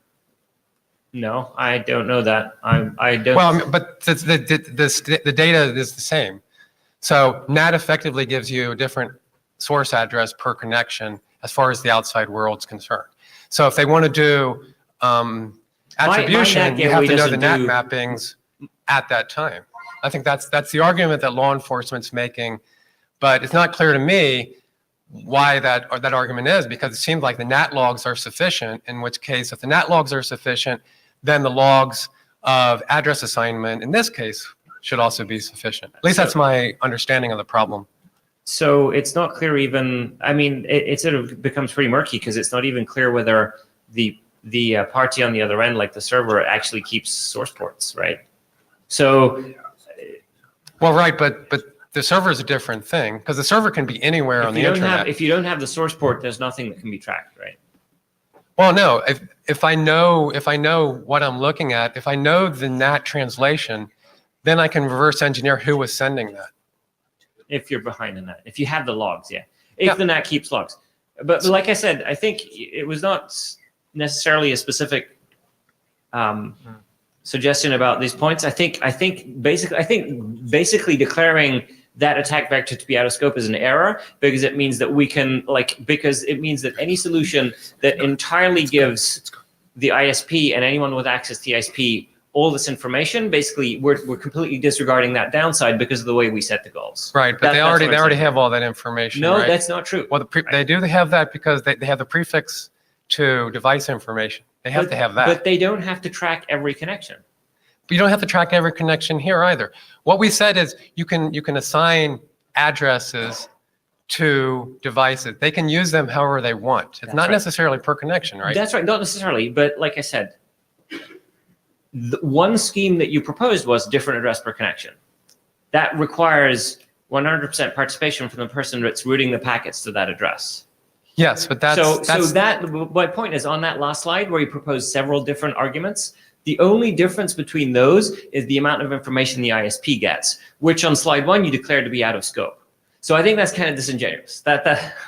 No, I don't know that. I don't. Well, but the data is the same. So NAT effectively gives you a different source address per connection as far as the outside world's concerned. So if they want to do attribution, you have to know the NAT mappings at that time. I think that's the argument that law enforcement's making, but it's not clear to me why that argument is, because it seems like the NAT logs are sufficient, in which case if the NAT logs are sufficient, then the logs of address assignment in this case should also be sufficient. At least that's my understanding of the problem. So it's not clear even, I mean, it sort of becomes pretty murky because it's not even clear whether the party on the other end, like the server, actually keeps source ports, right? So. Well, right, but the server is a different thing because the server can be anywhere on the internet. If you don't have the source port, there's nothing that can be tracked, right? Well, no. If I know what I'm looking at, if I know the NAT translation, then I can reverse engineer who was sending that. If you're behind in that, if you have the logs, yeah. If the NAT keeps logs, but like I said, I think it was not necessarily a specific suggestion about these points. I think basically declaring that attack vector to be out of scope is an error because it means that it means that any solution that entirely gives the ISP and anyone with access to the ISP all this information, basically we're completely disregarding that downside because of the way we set the goals. Right, but they already have all that information. No, right? That's not true. Well, they do have that because they have the prefix to device information. They have to have that. But they don't have to track every connection. But you don't have to track every connection here either. What we said is you can assign addresses to devices. They can use them however they want. It's not necessarily per connection, right? That's right, not necessarily. But like I said, the one scheme that you proposed was different address per connection. That requires 100% participation from the person that's routing the packets to that address. Yes, but my point is on that last slide where you proposed several different arguments, the only difference between those is the amount of information the ISP gets, which on slide 1 you declared to be out of scope. So I think that's kind of disingenuous.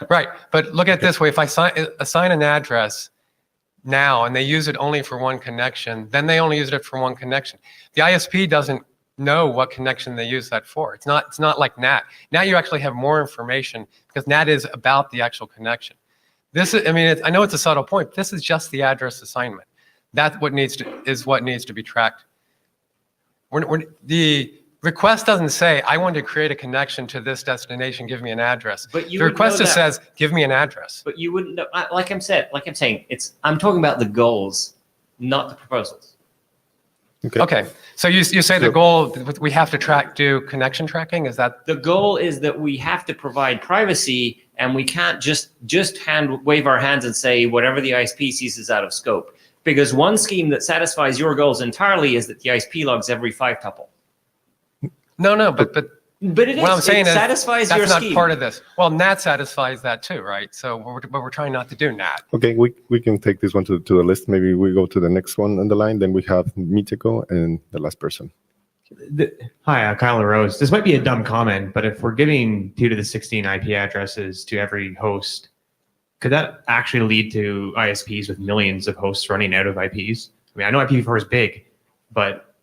Right, but look at it this way. If I assign an address now and they use it only for one connection, then they only use it for one connection. The ISP doesn't know what connection they use that for. It's not like NAT. Now you actually have more information because NAT is about the actual connection. This is, I know it's a subtle point, but this is just the address assignment. That's what needs to be tracked. The request doesn't say, I want to create a connection to this destination, give me an address. But the request just says, give me an address. But you wouldn't know, like I'm saying, I'm talking about the goals, not the proposals. Okay. So you say the goal, we have to do connection tracking? Is that? The goal is that we have to provide privacy and we can't just wave our hands and say whatever the ISP sees is out of scope. Because one scheme that satisfies your goals entirely is that the ISP logs every 5 tuple. No, but it is. What I'm saying is satisfies that's your not scheme. part of this. Well, NAT satisfies that too, right? So we're trying not to do NAT. Okay, we can take this one to the list. Maybe we go to the next one on the line. Then we have Mitico and the last person. Hi, Kyle Rose. This might be a dumb comment, but if we're giving 2 to the 16 IP addresses to every host, could that actually lead to ISPs with millions of hosts running out of IPs? I know IPv4 is big, but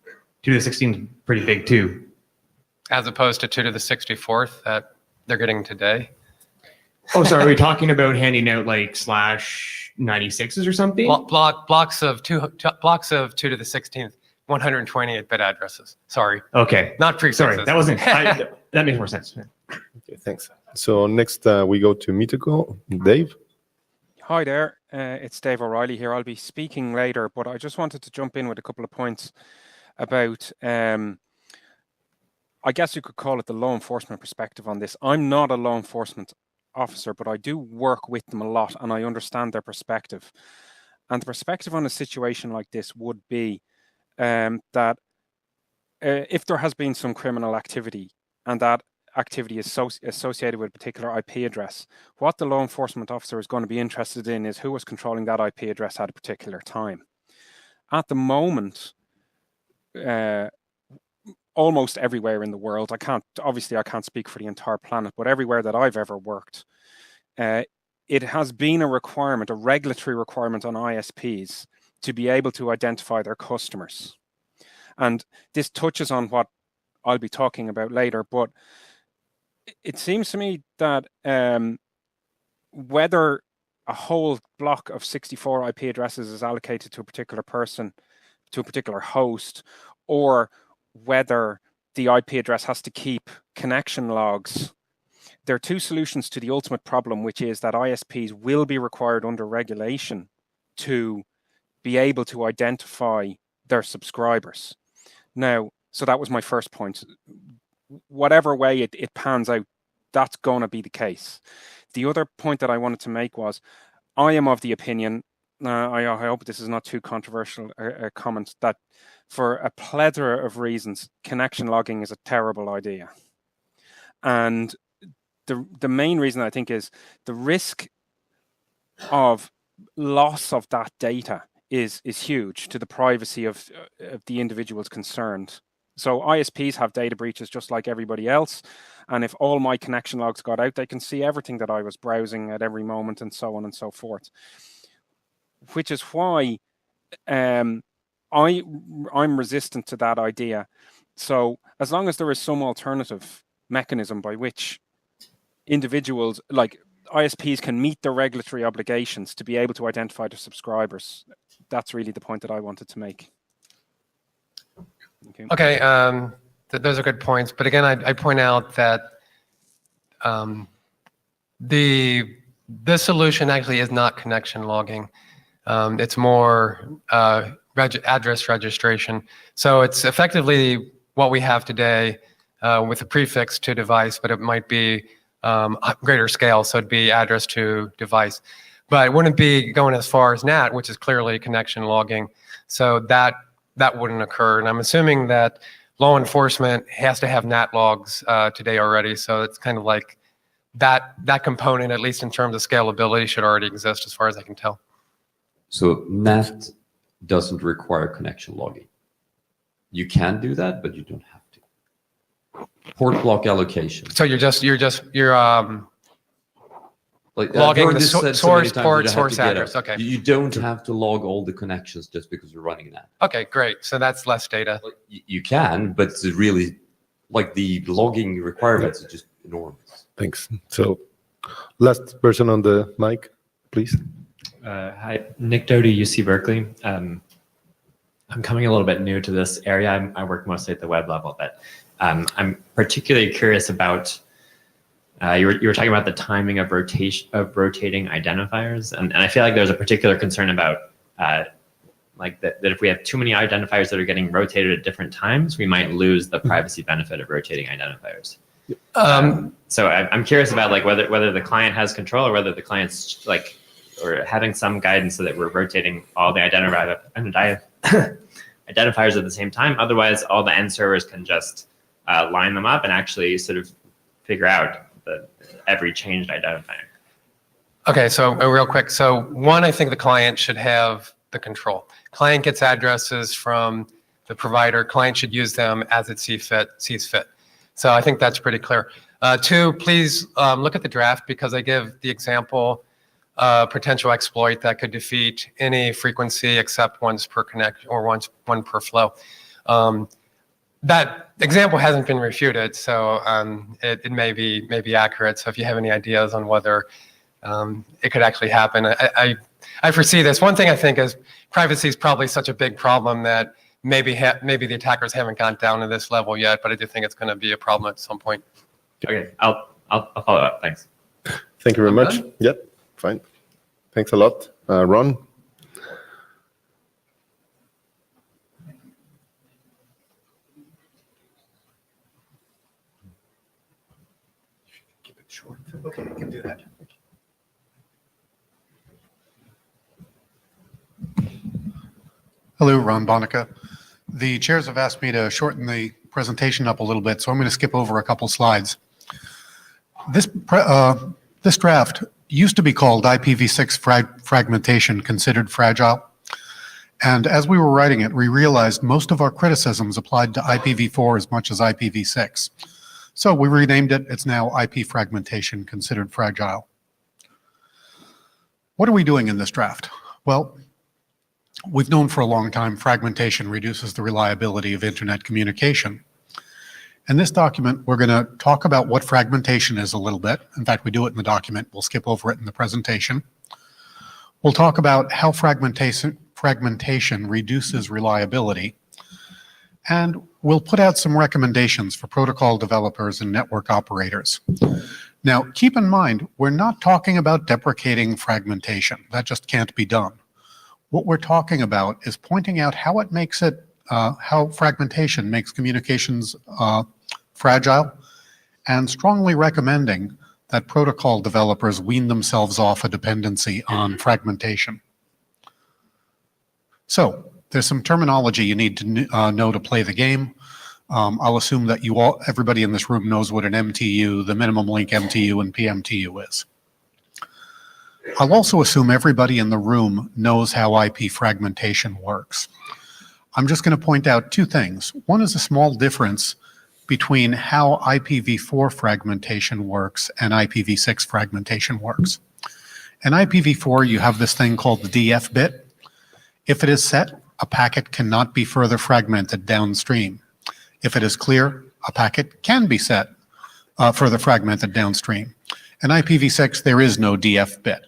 2 to the 16 is pretty big too. As opposed to 2 to the 64th that they're getting today. Oh, sorry. Are we talking about handing out like /96s or something? Blocks of 2 to the 16th, 128-bit addresses. Sorry. Okay. Not prefixes. Sorry, that wasn't. That makes more sense. Okay, thanks. So next we go to Mitico. Dave. Hi there. It's Dave O'Reilly here. I'll be speaking later, but I just wanted to jump in with a couple of points about. I guess you could call it the law enforcement perspective on this. I'm not a law enforcement officer, but I do work with them a lot and I understand their perspective. And the perspective on a situation like this would be that if there has been some criminal activity and that activity is associated with a particular IP address, what the law enforcement officer is going to be interested in is who was controlling that IP address at a particular time. At the moment, almost everywhere in the world, I can't speak for the entire planet, but everywhere that I've ever worked, it has been a requirement, a regulatory requirement on ISPs to be able to identify their customers. And this touches on what I'll be talking about later, but it seems to me that whether a whole block of 64 IP addresses is allocated to a particular person, to a particular host, or whether the IP address has to keep connection logs, there are two solutions to the ultimate problem, which is that ISPs will be required under regulation to be able to identify their subscribers. Now, so that was my first point. Whatever way it pans out, that's going to be the case. The other point that I wanted to make was, I am of the opinion, I hope this is not too controversial a comment, that for a plethora of reasons, connection logging is a terrible idea. And the main reason I think is the risk of loss of that data is huge to the privacy of the individuals concerned. So ISPs have data breaches just like everybody else. And if all my connection logs got out, they can see everything that I was browsing at every moment and so on and so forth. Which is why I'm resistant to that idea. So as long as there is some alternative mechanism by which individuals, like ISPs, can meet their regulatory obligations to be able to identify their subscribers, that's really the point that I wanted to make. Okay, those are good points. But again, I point out that this solution actually is not connection logging. It's more address registration. So it's effectively what we have today with a prefix to device, but it might be greater scale, so it'd be address to device. But it wouldn't be going as far as NAT, which is clearly connection logging. So that wouldn't occur. And I'm assuming that law enforcement has to have NAT logs today already. So it's kind of like that component, at least in terms of scalability, should already exist as far as I can tell. So NAT doesn't require connection logging. You can do that, but you don't have to. Port block allocation. So you're like, logging the source port, source address. Okay. You don't have to log all the connections just because you're running NAT. Okay, great. So that's less data. You can, but it's really like the logging requirements are just enormous. Thanks. So, last person on the mic, please. Hi, Nick Doty, UC Berkeley. I'm coming a little bit new to this area. I work mostly at the web level, but I'm particularly curious about. You were talking about the timing of rotating identifiers, and I feel like there's a particular concern about like that if we have too many identifiers that are getting rotated at different times, we might lose the privacy benefit of rotating identifiers. So I'm curious about like whether the client has control or whether the client's like or having some guidance so that we're rotating all the identifiers at the same time. Otherwise, all the end servers can just line them up and actually sort of figure out every changed identifier. Okay, so real quick. So one, I think the client should have the control. Client gets addresses from the provider. Client should use them as it sees fit. So I think that's pretty clear. Two, please look at the draft because I give the example potential exploit that could defeat any frequency except once per connect or one per flow. That example hasn't been refuted, so it may be accurate. So if you have any ideas on whether it could actually happen, I foresee this. One thing I think is privacy is probably such a big problem that maybe the attackers haven't gone down to this level yet, but I do think it's going to be a problem at some point. Okay, I'll follow up. Thanks. Thank you very much. Yep, fine. Thanks a lot, Ron. Okay, I can do that. Hello, Ron Bonica. The chairs have asked me to shorten the presentation up a little bit, so I'm going to skip over a couple slides. This draft used to be called IPv6 Fragmentation Considered Fragile. And as we were writing it, we realized most of our criticisms applied to IPv4 as much as IPv6. So we renamed it. It's now IP Fragmentation Considered Fragile. What are we doing in this draft? Well, we've known for a long time fragmentation reduces the reliability of internet communication. In this document, we're going to talk about what fragmentation is a little bit. In fact, we do it in the document. We'll skip over it in the presentation. We'll talk about how fragmentation reduces reliability. And we'll put out some recommendations for protocol developers and network operators. Now, keep in mind, we're not talking about deprecating fragmentation. That just can't be done. What we're talking about is pointing out how it makes it, how fragmentation makes communications fragile, and strongly recommending that protocol developers wean themselves off a dependency on fragmentation. So there's some terminology you need to know to play the game. I'll assume that everybody in this room knows what an MTU, the minimum link MTU, and PMTU is. I'll also assume everybody in the room knows how IP fragmentation works. I'm just going to point out two things. One is a small difference between how IPv4 fragmentation works and IPv6 fragmentation works. In IPv4, you have this thing called the DF bit. If it is set, a packet cannot be further fragmented downstream. If it is clear, a packet can be set further fragmented downstream. In IPv6, there is no DF bit.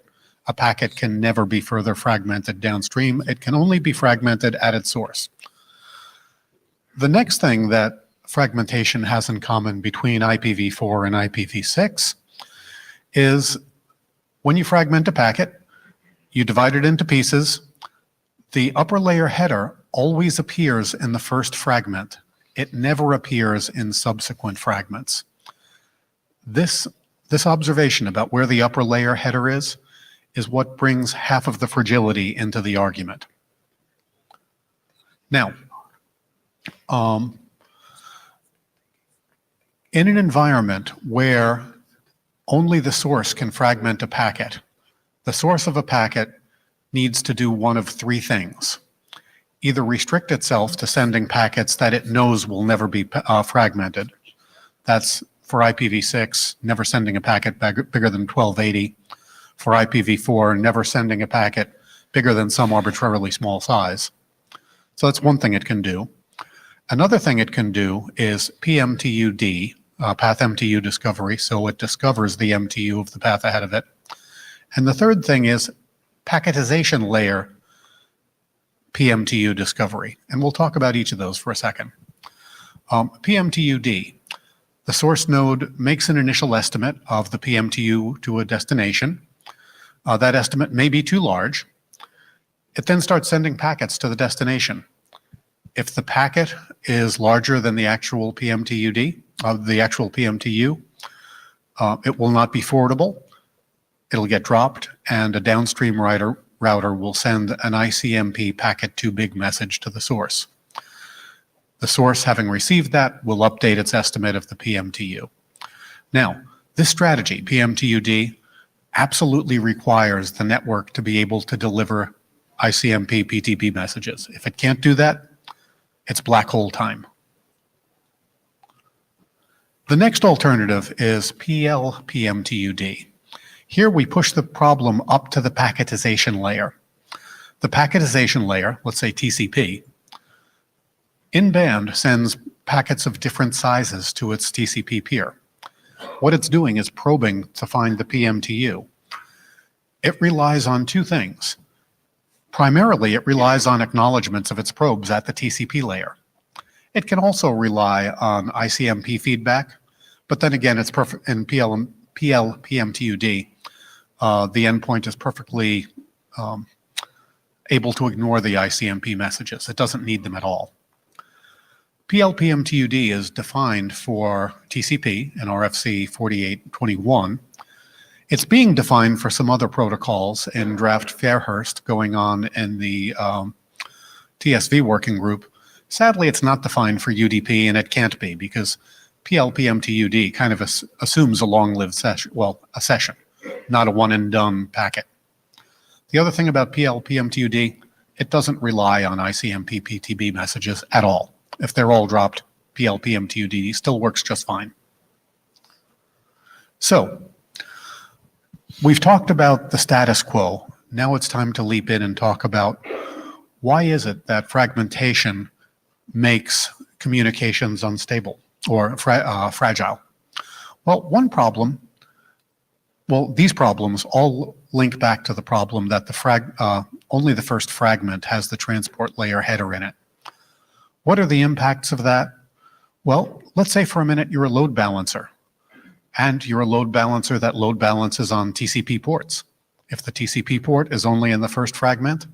A packet can never be further fragmented downstream. It can only be fragmented at its source. The next thing that fragmentation has in common between IPv4 and IPv6 is when you fragment a packet, you divide it into pieces. The upper layer header always appears in the first fragment. It never appears in subsequent fragments. This observation about where the upper layer header is what brings half of the fragility into the argument. Now, in an environment where only the source can fragment a packet, the source of a packet needs to do one of three things. Either restrict itself to sending packets that it knows will never be fragmented. That's for IPv6, never sending a packet bigger than 1280. For IPv4, never sending a packet bigger than some arbitrarily small size. So that's one thing it can do. Another thing it can do is PMTUD, path MTU discovery, so it discovers the MTU of the path ahead of it. And the third thing is packetization layer PMTU discovery. And we'll talk about each of those for a second. PMTUD, the source node makes an initial estimate of the PMTU to a destination. That estimate may be too large. It then starts sending packets to the destination. If the packet is larger than the actual PMTUD, the actual PMTU, it will not be forwardable. It'll get dropped, and a downstream router will send an ICMP packet too big message to the source. The source, having received that, will update its estimate of the PMTU. Now, this strategy, PMTUD, absolutely requires the network to be able to deliver ICMP PTP messages. If it can't do that, it's black hole time. The next alternative is PL-PMTUD. Here we push the problem up to the packetization layer. The packetization layer, let's say TCP, in band sends packets of different sizes to its TCP peer. What it's doing is probing to find the PMTU. It relies on two things. Primarily, it relies on acknowledgments of its probes at the TCP layer. It can also rely on ICMP feedback, but then again, it's perfect in PL-PMTUD. The endpoint is perfectly able to ignore the ICMP messages. It doesn't need them at all. PL-PMTUD is defined for TCP in RFC 4821. It's being defined for some other protocols in draft Fairhurst going on in the TSV working group. Sadly, it's not defined for UDP, and it can't be because PLPMTUD kind of assumes a long-lived session, a session, not a one-and-done packet. The other thing about PLPMTUD, it doesn't rely on ICMP PTB messages at all. If they're all dropped, PLPMTUD still works just fine. So, we've talked about the status quo. Now it's time to leap in and talk about why is it that fragmentation makes communications unstable or fragile? Well, one problem, these problems all link back to the problem that only the first fragment has the transport layer header in it. What are the impacts of that? Well, let's say for a minute you're a load balancer, and you're a load balancer that load balances on TCP ports. If the TCP port is only in the first fragment,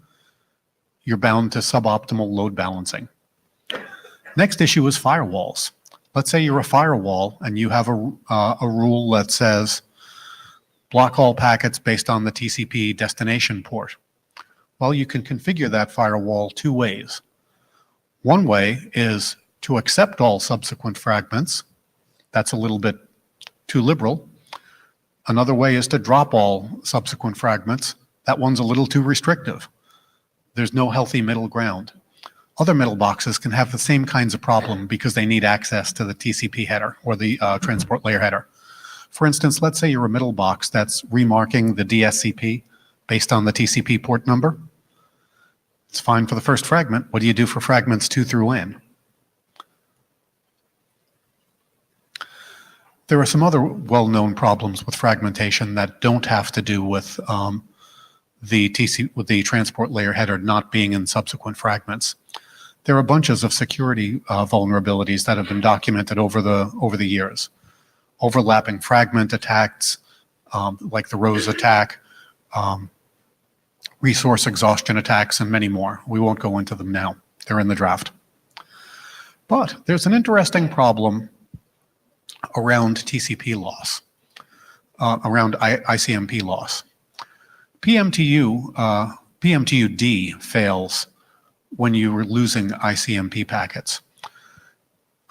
you're bound to suboptimal load balancing. Next issue is firewalls. Let's say you're a firewall and you have a rule that says block all packets based on the TCP destination port. Well, you can configure that firewall two ways. One way is to accept all subsequent fragments. That's a little bit too liberal. Another way is to drop all subsequent fragments. That one's a little too restrictive. There's no healthy middle ground. Other middle boxes can have the same kinds of problem because they need access to the TCP header or the transport layer header. For instance, let's say you're a middle box that's remarking the DSCP based on the TCP port number. It's fine for the first fragment. What do you do for fragments 2 through N? There are some other well-known problems with fragmentation that don't have to do with the transport layer header not being in subsequent fragments. There are bunches of security vulnerabilities that have been documented over the years. Overlapping fragment attacks, like the Rose attack, resource exhaustion attacks, and many more. We won't go into them now. They're in the draft. But there's an interesting problem around TCP loss, around ICMP loss. PMTUD fails when you are losing ICMP packets.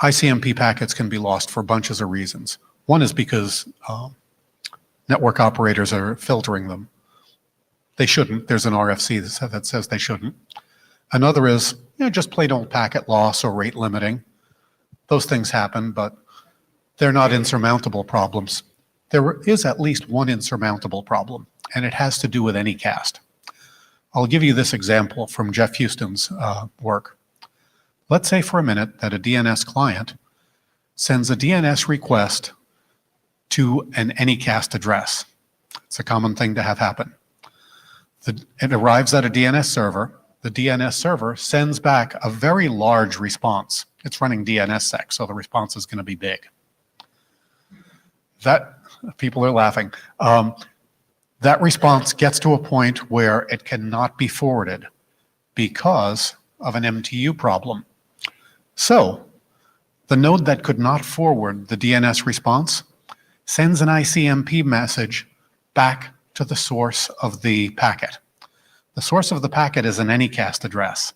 ICMP packets can be lost for bunches of reasons. One is because network operators are filtering them. They shouldn't. There's an RFC that says they shouldn't. Another is just plain old packet loss or rate limiting. Those things happen, but they're not insurmountable problems. There is at least one insurmountable problem, and it has to do with Anycast. I'll give you this example from Jeff Houston's work. Let's say for a minute that a DNS client sends a DNS request to an Anycast address. It's a common thing to have happen. It arrives at a DNS server. The DNS server sends back a very large response. It's running DNSSEC, so the response is going to be big. People are laughing. That response gets to a point where it cannot be forwarded because of an MTU problem. So the node that could not forward the DNS response sends an ICMP message back to the source of the packet. The source of the packet is an Anycast address.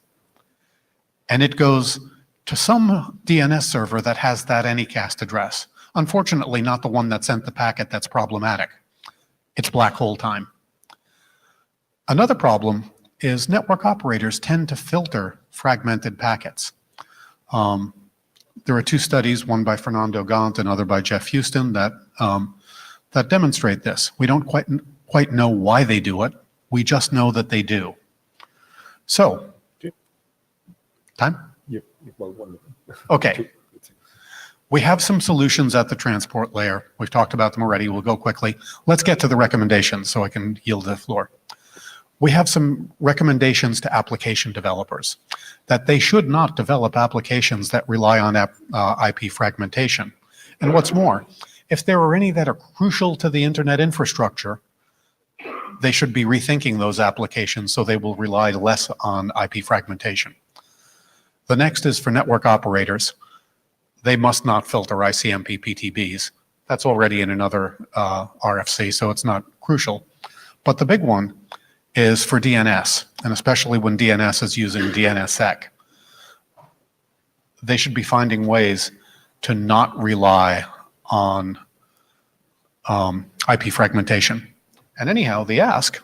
And it goes to some DNS server that has that Anycast address. Unfortunately, not the one that sent the packet that's problematic. It's black hole time. Another problem is network operators tend to filter fragmented packets. There are two studies, one by Fernando Gant and another by Jeff Houston, that demonstrate this. We don't quite know why they do it. We just know that they do. So, time? Okay. We have some solutions at the transport layer. We've talked about them already. We'll go quickly. Let's get to the recommendations so I can yield the floor. We have some recommendations to application developers that they should not develop applications that rely on IP fragmentation. And what's more, if there are any that are crucial to the internet infrastructure, they should be rethinking those applications so they will rely less on IP fragmentation. The next is for network operators. They must not filter ICMP PTBs. That's already in another RFC, so it's not crucial. But the big one is for DNS, and especially when DNS is using DNSSEC. They should be finding ways to not rely on IP fragmentation. And anyhow, the ask,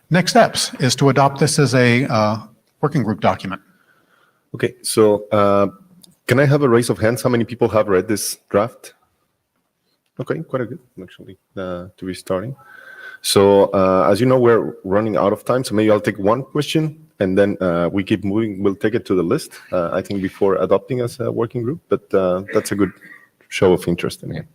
next steps is to adopt this as a working group document. Okay, so can I have a raise of hands? How many people have read this draft? Okay, quite a good, actually, to be starting. So as you know, we're running out of time, so maybe I'll take one question, and then we keep moving. We'll take it to the list, I think, before adopting as a working group, but that's a good show of interest in it.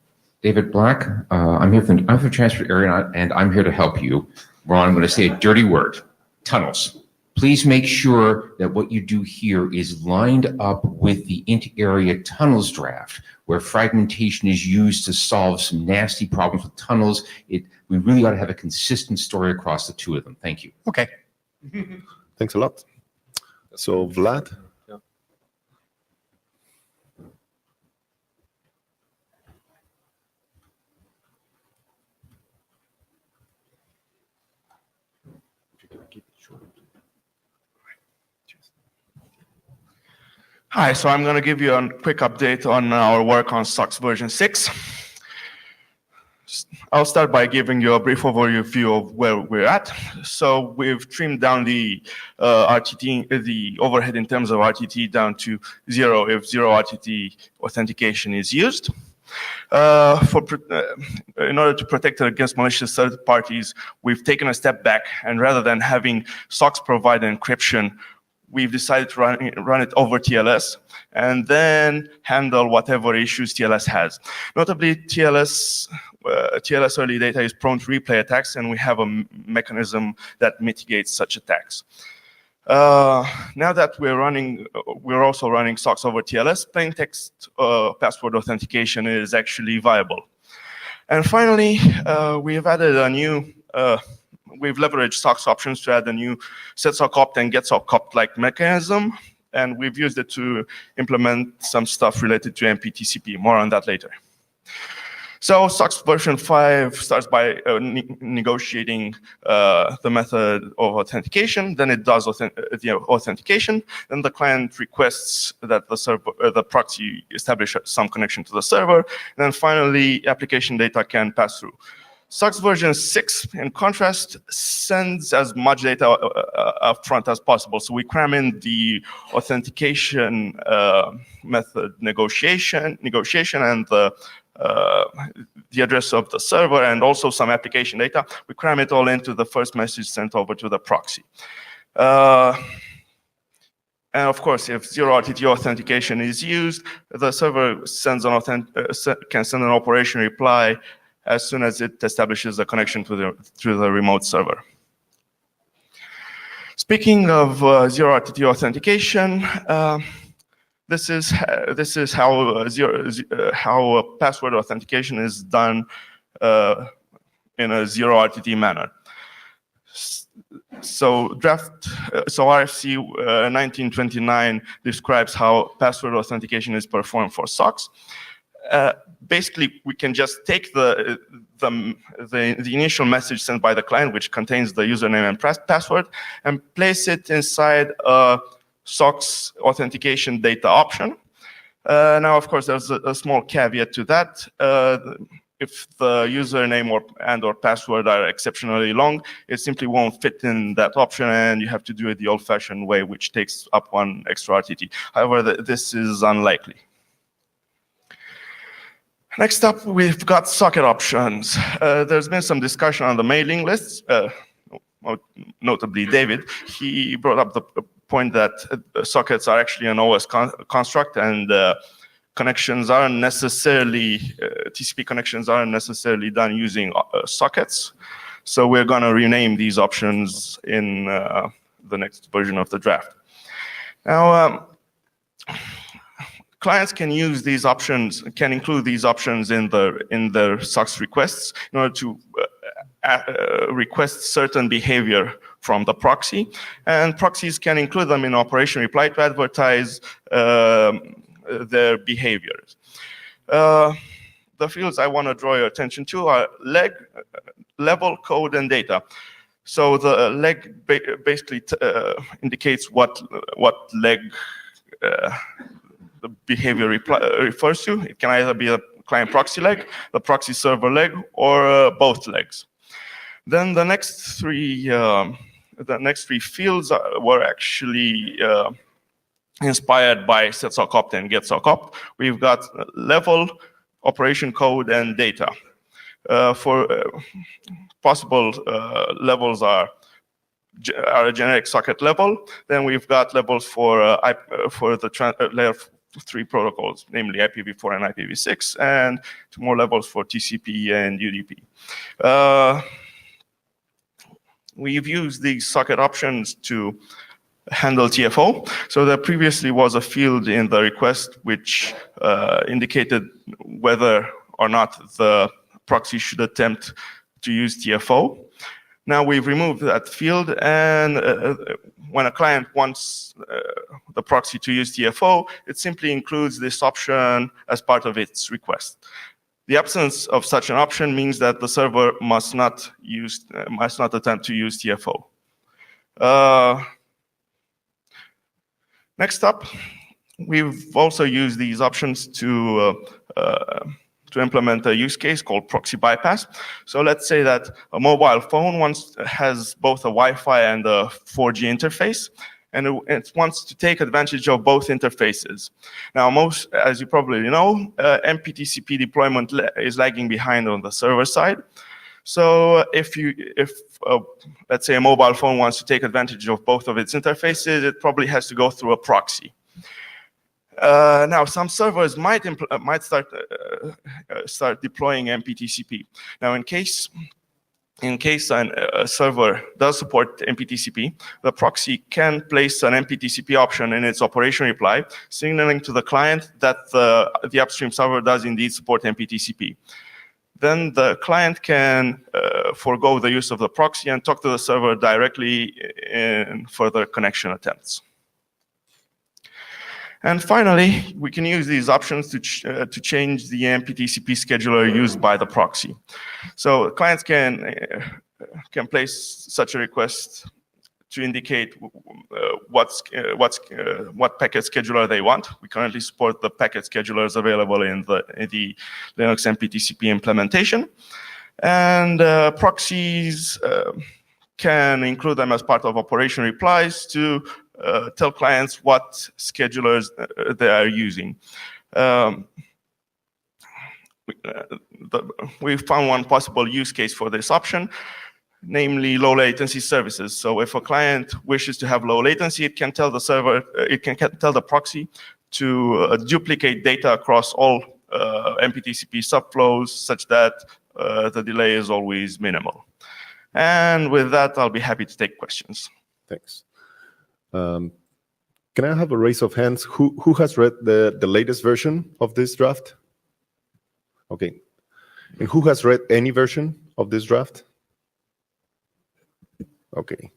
David Black, I'm here from Transport Area, and I'm here to help you. Ron, I'm going to say a dirty word, tunnels. Please make sure that what you do here is lined up with the Int-Area tunnels draft, where fragmentation is used to solve some nasty problems with tunnels. We really ought to have a consistent story across the two of them. Thank you. Okay. Thanks a lot. So, Vlad? Hi, so I'm going to give you a quick update on our work on SOX version 6. I'll start by giving you a brief overview of where we're at. So we've trimmed down the RTT, the overhead in terms of RTT down to 0 if 0 RTT authentication is used. In order to protect against malicious third parties, we've taken a step back, and rather than having SOX provide encryption, we've decided to run it over TLS and then handle whatever issues TLS has. Notably, TLS early data is prone to replay attacks, and we have a mechanism that mitigates such attacks. Now that we're also running SOX over TLS, plain text password authentication is actually viable. And finally, we've added a new we've leveraged SOX options to add a new setSOC-opt and getSOC-opt-like mechanism, and we've used it to implement some stuff related to MPTCP. More on that later. So SOX version 5 starts by negotiating the method of authentication. Then it does the authentication. Then the client requests that the proxy establish some connection to the server. And then finally, application data can pass through. SOX version 6, in contrast, sends as much data up front as possible. So we cram in the authentication method negotiation and the address of the server, and also some application data. We cram it all into the first message sent over to the proxy. And of course, if 0 RTT authentication is used, the server can send an operation reply as soon as it establishes a connection to the remote server. Speaking of 0 RTT authentication, this is how password authentication is done in a 0 RTT manner. So RFC 1929 describes how password authentication is performed for SOX. Basically, we can just take the initial message sent by the client, which contains the username and password, and place it inside a SOX authentication data option. Now, of course, there's a small caveat to that. If the username or password are exceptionally long, it simply won't fit in that option, and you have to do it the old-fashioned way, which takes up one extra RTT. However, this is unlikely. Next up, we've got socket options. There's been some discussion on the mailing lists. Notably, David, he brought up the point that sockets are actually an OS construct, and connections aren't necessarily, TCP connections aren't necessarily done using sockets. So we're going to rename these options in the next version of the draft. Now, clients can use these options, can include these options in their SOX requests in order to request certain behavior from the proxy, and proxies can include them in operation reply to advertise their behaviors. The fields I want to draw your attention to are level, code, and data. So the leg basically indicates what leg the behavior refers to. It can either be a client proxy leg, the proxy server leg, or both legs. Then the next three fields were actually inspired by setsock_opt and getsock_opt. We've got level, operation code, and data. For possible levels are a generic socket level. Then we've got levels for the layer 3 protocols, namely IPv4 and IPv6, and 2 more levels for TCP and UDP. We've used these socket options to handle TFO. So there previously was a field in the request which indicated whether or not the proxy should attempt to use TFO. Now we've removed that field, and when a client wants the proxy to use TFO, it simply includes this option as part of its request. The absence of such an option means that the server must not attempt to use TFO. Next up, we've also used these options to implement a use case called Proxy Bypass. So let's say that a mobile phone has both a Wi-Fi and a 4G interface, and it wants to take advantage of both interfaces. Now, as you probably know, MPTCP deployment is lagging behind on the server side. So if let's say a mobile phone wants to take advantage of both of its interfaces, it probably has to go through a proxy. Now, some servers might start deploying MPTCP. Now, in case a server does support MPTCP, the proxy can place an MPTCP option in its operation reply, signaling to the client that the upstream server does indeed support MPTCP. Then the client can forego the use of the proxy and talk to the server directly in further connection attempts. And finally, we can use these options to change the MPTCP scheduler used by the proxy. So clients can place such a request to indicate what packet scheduler they want. We currently support the packet schedulers available in the Linux MPTCP implementation. And proxies can include them as part of operation replies to tell clients what schedulers they are using. We found one possible use case for this option, namely low latency services. So if a client wishes to have low latency, it can tell the server, it can tell the proxy to duplicate data across all MPTCP subflows such that the delay is always minimal. And with that, I'll be happy to take questions. Thanks. Can I have a raise of hands? Who has read the latest version of this draft? Okay. And who has read any version of this draft? Okay.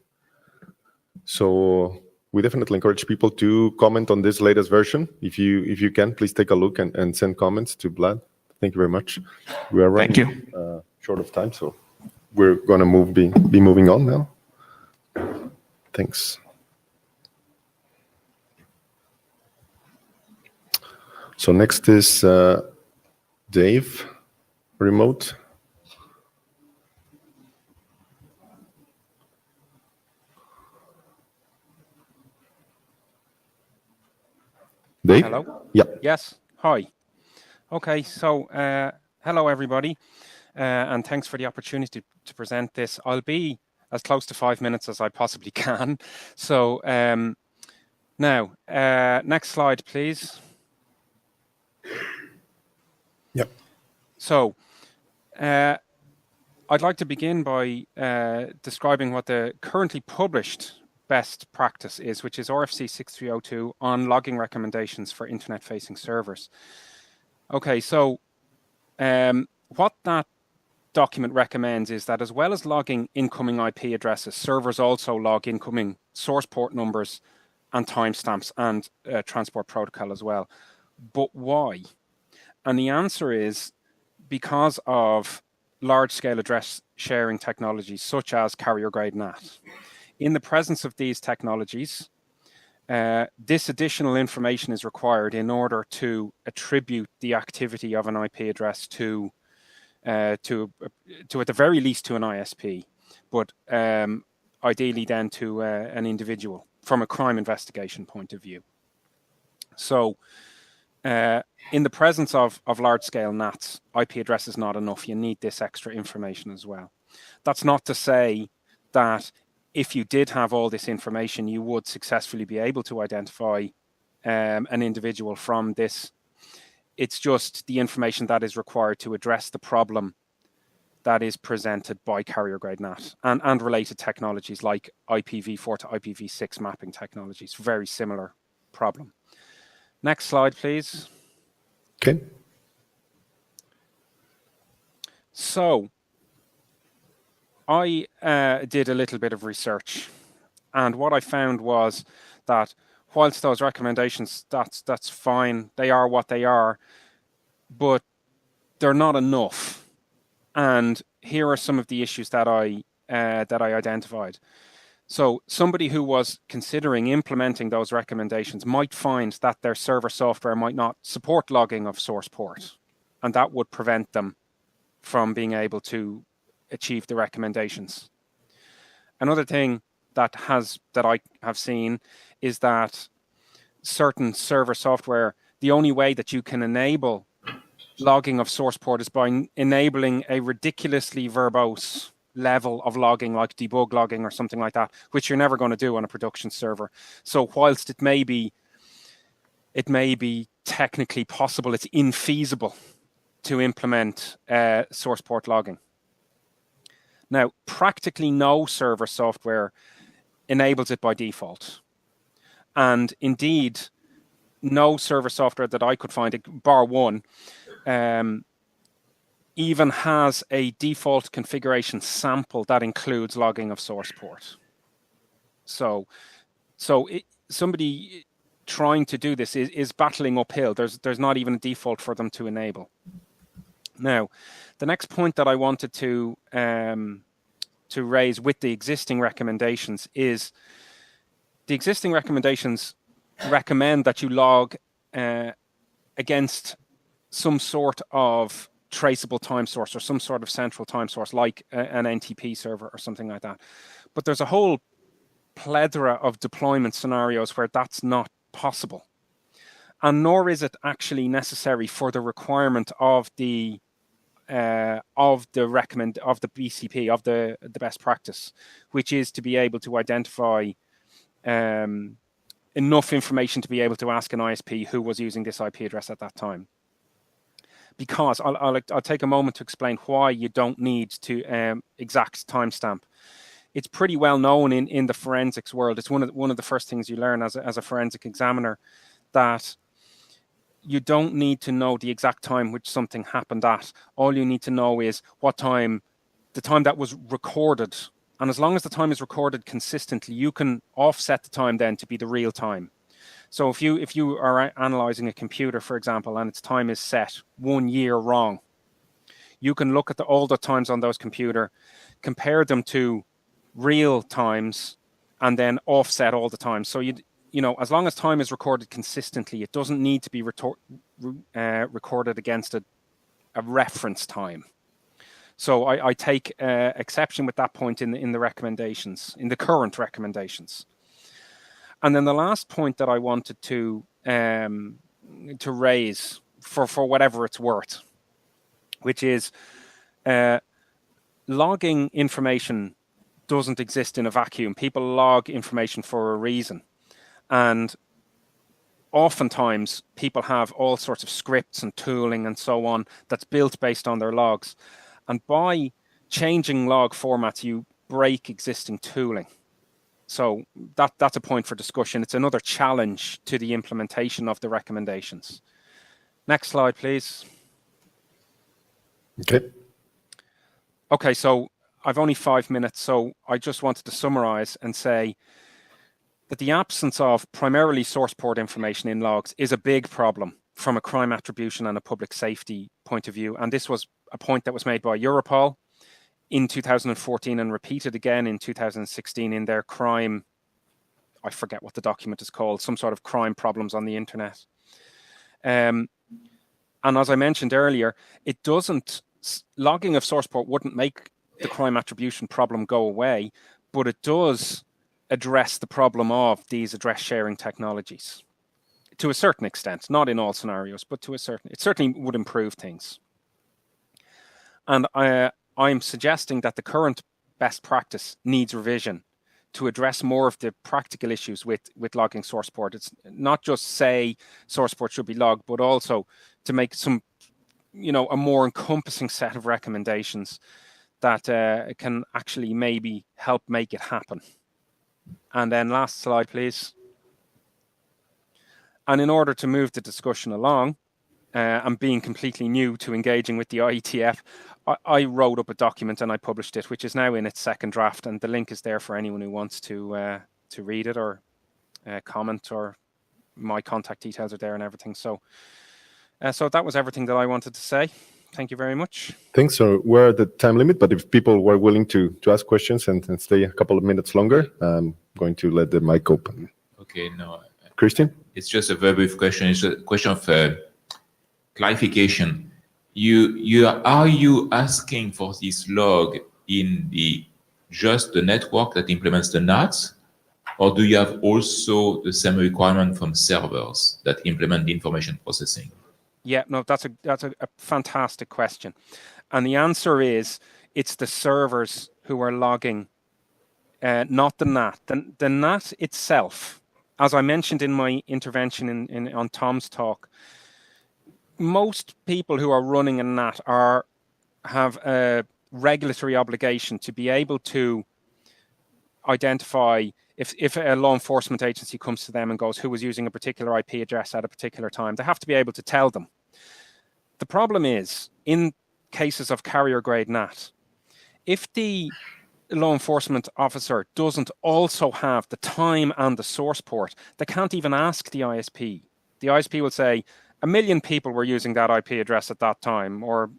So we definitely encourage people to comment on this latest version. If you can, please take a look and send comments to Vlad. Thank you very much. We are running short of time, so we're going to be moving on now. Thanks. So next is Dave, remote. Dave? Hello? Yeah. Yes. Hi. Okay, so hello, everybody, and thanks for the opportunity to present this. I'll be as close to 5 minutes as I possibly can. So now, next slide, please. Yep. So I'd like to begin by describing what the currently published best practice is, which is RFC 6302 on logging recommendations for internet-facing servers. Okay, so what that document recommends is that as well as logging incoming IP addresses, servers also log incoming source port numbers and timestamps and transport protocol as well. But why? And the answer is because of large-scale address sharing technologies such as carrier-grade NAT. In the presence of these technologies, this additional information is required in order to attribute the activity of an IP address to at the very least to an ISP, but ideally then to an individual from a crime investigation point of view. So in the presence of large-scale NATs, IP address is not enough. You need this extra information as well. That's not to say that if you did have all this information, you would successfully be able to identify an individual from this. It's just the information that is required to address the problem that is presented by carrier-grade NAT and related technologies like IPv4 to IPv6 mapping technologies. Very similar problem. Next slide, please. Okay. So I did a little bit of research, and what I found was that whilst those recommendations, that's fine, they are what they are, but they're not enough. And here are some of the issues that I identified. So somebody who was considering implementing those recommendations might find that their server software might not support logging of source port, and that would prevent them from being able to achieve the recommendations. Another thing that I have seen is that certain server software, the only way that you can enable logging of source port is by enabling a ridiculously verbose level of logging, like debug logging or something like that, which you're never going to do on a production server. So whilst it may be technically possible, it's infeasible to implement source port logging. Now, practically no server software enables it by default. And indeed, no server software that I could find, bar one, even has a default configuration sample that includes logging of source port. So somebody trying to do this is battling uphill. There's not even a default for them to enable. Now, the next point that I wanted to raise with the existing recommendations is the existing recommendations recommend that you log against some sort of traceable time source or some sort of central time source like an NTP server or something like that. But there's a whole plethora of deployment scenarios where that's not possible. And nor is it actually necessary for the requirement of the BCP, of the best practice, which is to be able to identify enough information to be able to ask an ISP who was using this IP address at that time. Because I'll take a moment to explain why you don't need to exact timestamp. It's pretty well known in the forensics world. It's one of the first things you learn as a forensic examiner, that you don't need to know the exact time which something happened at. All you need to know is the time that was recorded. And as long as the time is recorded consistently, you can offset the time then to be the real time. So if you are analyzing a computer, for example, and its time is set 1 year wrong, you can look at all the times on those computer, compare them to real times, and then offset all the time. So you know, as long as time is recorded consistently, it doesn't need to be recorded against a reference time. So I take exception with that point in the recommendations, in the current recommendations. And then the last point that I wanted to raise for whatever it's worth, which is logging information doesn't exist in a vacuum. People log information for a reason. And oftentimes people have all sorts of scripts and tooling and so on that's built based on their logs. And by changing log formats, you break existing tooling. So that's a point for discussion. It's another challenge to the implementation of the recommendations. Next slide, please. Okay, so I've only 5 minutes, so I just wanted to summarize and say that the absence of primarily source port information in logs is a big problem from a crime attribution and a public safety point of view. And this was a point that was made by Europol in 2014 and repeated again in 2016 in their crime, I forget what the document is called, some sort of crime problems on the internet. And as I mentioned earlier, logging of source port wouldn't make the crime attribution problem go away, but it does address the problem of these address sharing technologies to a certain extent, not in all scenarios, but it certainly would improve things. And I'm suggesting that the current best practice needs revision to address more of the practical issues with logging source port. It's not just say source port should be logged, but also to make some, a more encompassing set of recommendations that can actually maybe help make it happen. And then last slide, please. And in order to move the discussion along, and being completely new to engaging with the IETF, I wrote up a document and I published it, which is now in its second draft, and the link is there for anyone who wants to read it or comment, or my contact details are there and everything. So that was everything that I wanted to say. Thank you very much. Thanks. So we're at the time limit, but if people were willing to ask questions and stay a couple of minutes longer, I'm going to let the mic open. Okay, no. Christian? It's just a very brief question. It's a question of clarification. Are you asking for this log in just the network that implements the NATs, or do you have also the same requirement from servers that implement the information processing? Yeah, no, that's a fantastic question. And the answer is it's the servers who are logging, not the NAT. The NAT itself, as I mentioned in my intervention on Tom's talk, most people who are running a NAT have a regulatory obligation to be able to identify if a law enforcement agency comes to them and goes, who was using a particular IP address at a particular time, they have to be able to tell them. The problem is, in cases of carrier-grade NAT, if the law enforcement officer doesn't also have the time and the source port, they can't even ask the ISP. The ISP will say, 1 million people were using that IP address at that time, or,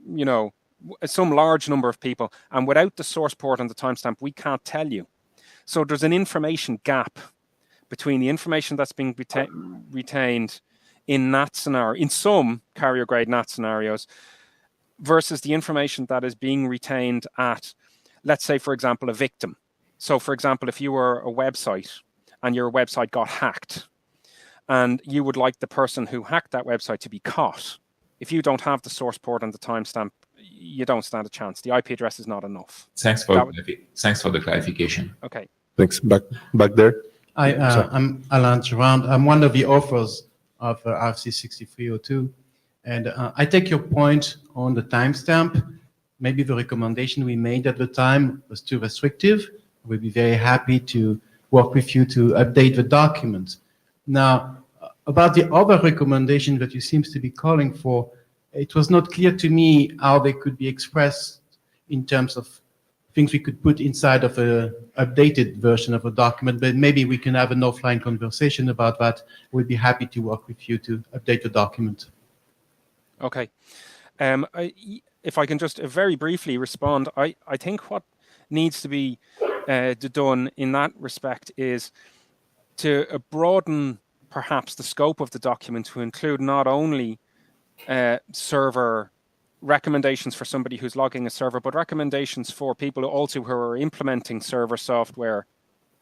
some large number of people, and without the source port and the timestamp, we can't tell you. So there's an information gap between the information that's being retained in NAT scenario, in some carrier-grade NAT scenarios, versus the information that is being retained at, let's say, for example, a victim. So, for example, if you were a website and your website got hacked, and you would like the person who hacked that website to be caught, if you don't have the source port and the timestamp, you don't stand a chance. The IP address is not enough. Thanks for the clarification. Okay. Thanks. Back there. I'm Alain Durand. I'm one of the authors of RFC 6302. And I take your point on the timestamp. Maybe the recommendation we made at the time was too restrictive. We'd be very happy to work with you to update the document. Now, about the other recommendation that you seems to be calling for, it was not clear to me how they could be expressed in terms of things we could put inside of a updated version of a document, but maybe we can have an offline conversation about that. We'd be happy to work with you to update the document. Okay. If I can just very briefly respond, I think what needs to be done in that respect is to broaden perhaps the scope of the document to include not only server recommendations for somebody who's logging a server, but recommendations for people also who are implementing server software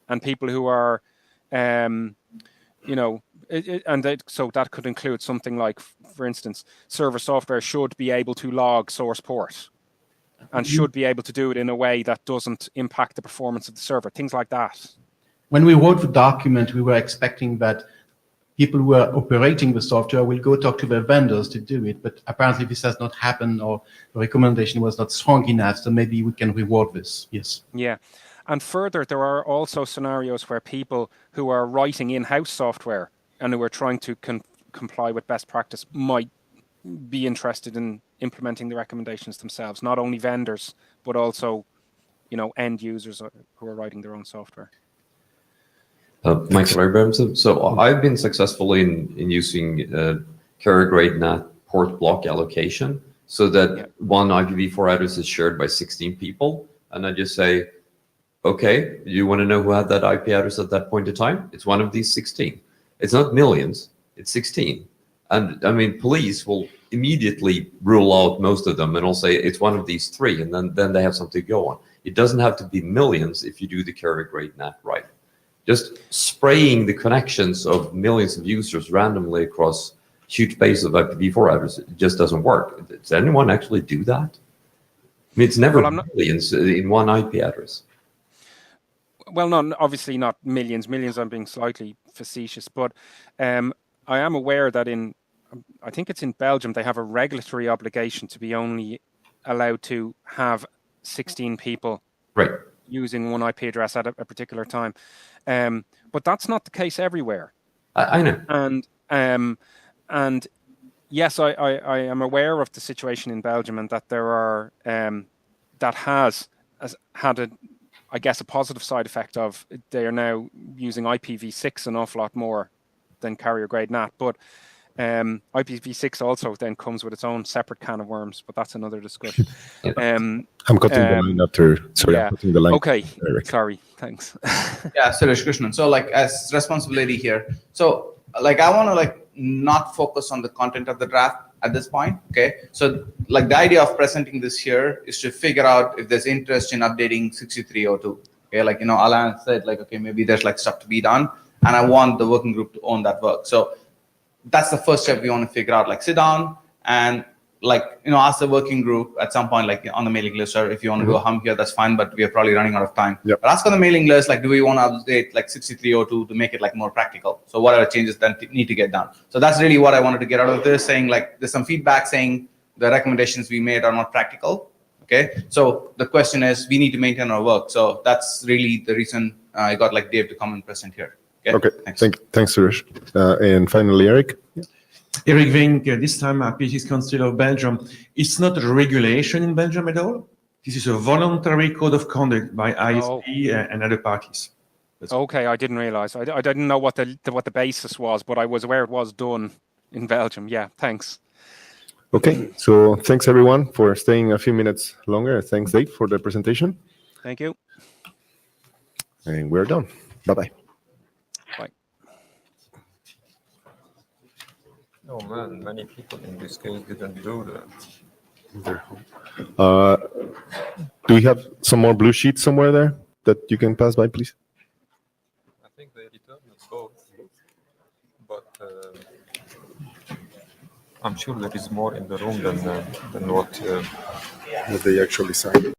and people who are, so that could include something like, for instance, server software should be able to log source port and should be able to do it in a way that doesn't impact the performance of the server, things like that. When we wrote the document, we were expecting that people who are operating the software will go talk to their vendors to do it, but apparently this has not happened, or the recommendation was not strong enough, so maybe we can reward this, yes. Yeah, and further, there are also scenarios where people who are writing in-house software and who are trying to comply with best practice might be interested in implementing the recommendations themselves, not only vendors, but also, end users who are writing their own software. Michael Abraham. So I've been successful in using carrier-grade NAT port block allocation so that one IPv4 address is shared by 16 people. And I just say, okay, you want to know who had that IP address at that point in time? It's one of these 16. It's not millions, it's 16. And I mean, police will immediately rule out most of them and will say it's one of these 3, and then they have something to go on. It doesn't have to be millions if you do the carrier grade NAT right. Just spraying the connections of millions of users randomly across huge base of IPv4 addresses, it just doesn't work. Does anyone actually do that? I mean, it's never millions in one IP address. Well, no, obviously not millions. Millions, I'm being slightly facetious, but I am aware that I think it's in Belgium, they have a regulatory obligation to be only allowed to have 16 people using one IP address at a particular time. But that's not the case everywhere. I know. And yes, I am aware of the situation in Belgium, and that there are that has had a positive side effect of they are now using IPv6 an awful lot more than carrier grade NAT. But IPv6 also then comes with its own separate can of worms, but that's another discussion. I'm cutting the line after. Sorry, I'm cutting the line. Okay, sorry, thanks. Yeah, Suresh Krishnan. So like as responsibility here, so like I want to like not focus on the content of the draft at this point. Okay, so like the idea of presenting this here is to figure out if there's interest in updating 6302. Okay, like Alan said, like okay, maybe there's like stuff to be done, and I want the working group to own that work. So that's the first step we want to figure out. Like sit down and like ask the working group at some point, like on the mailing list, or if you want to do a hum here, that's fine, but we are probably running out of time. But ask on the mailing list, like do we want to update like 6302 to make it like more practical? So what are the changes that need to get done? So that's really what I wanted to get out of this, saying like there's some feedback saying the recommendations we made are not practical. Okay, so the question is we need to maintain our work. So that's really the reason I got like Dave to come and present here. Okay, thanks, Suresh. And finally, Eric. Eric Vink, this time PhD Council of Belgium. It's not a regulation in Belgium at all. This is a voluntary code of conduct by ISP and other parties. Okay, I didn't realize. I didn't know what the basis was, but I was aware it was done in Belgium. Yeah, thanks. Okay, so thanks everyone for staying a few minutes longer. Thanks, Dave, for the presentation. Thank you. And we're done. Bye-bye. Bye. Oh man, many people in this case didn't do that. Do we have some more blue sheets somewhere there that you can pass by, please? I think they returned both, but I'm sure there is more in the room than what they actually signed.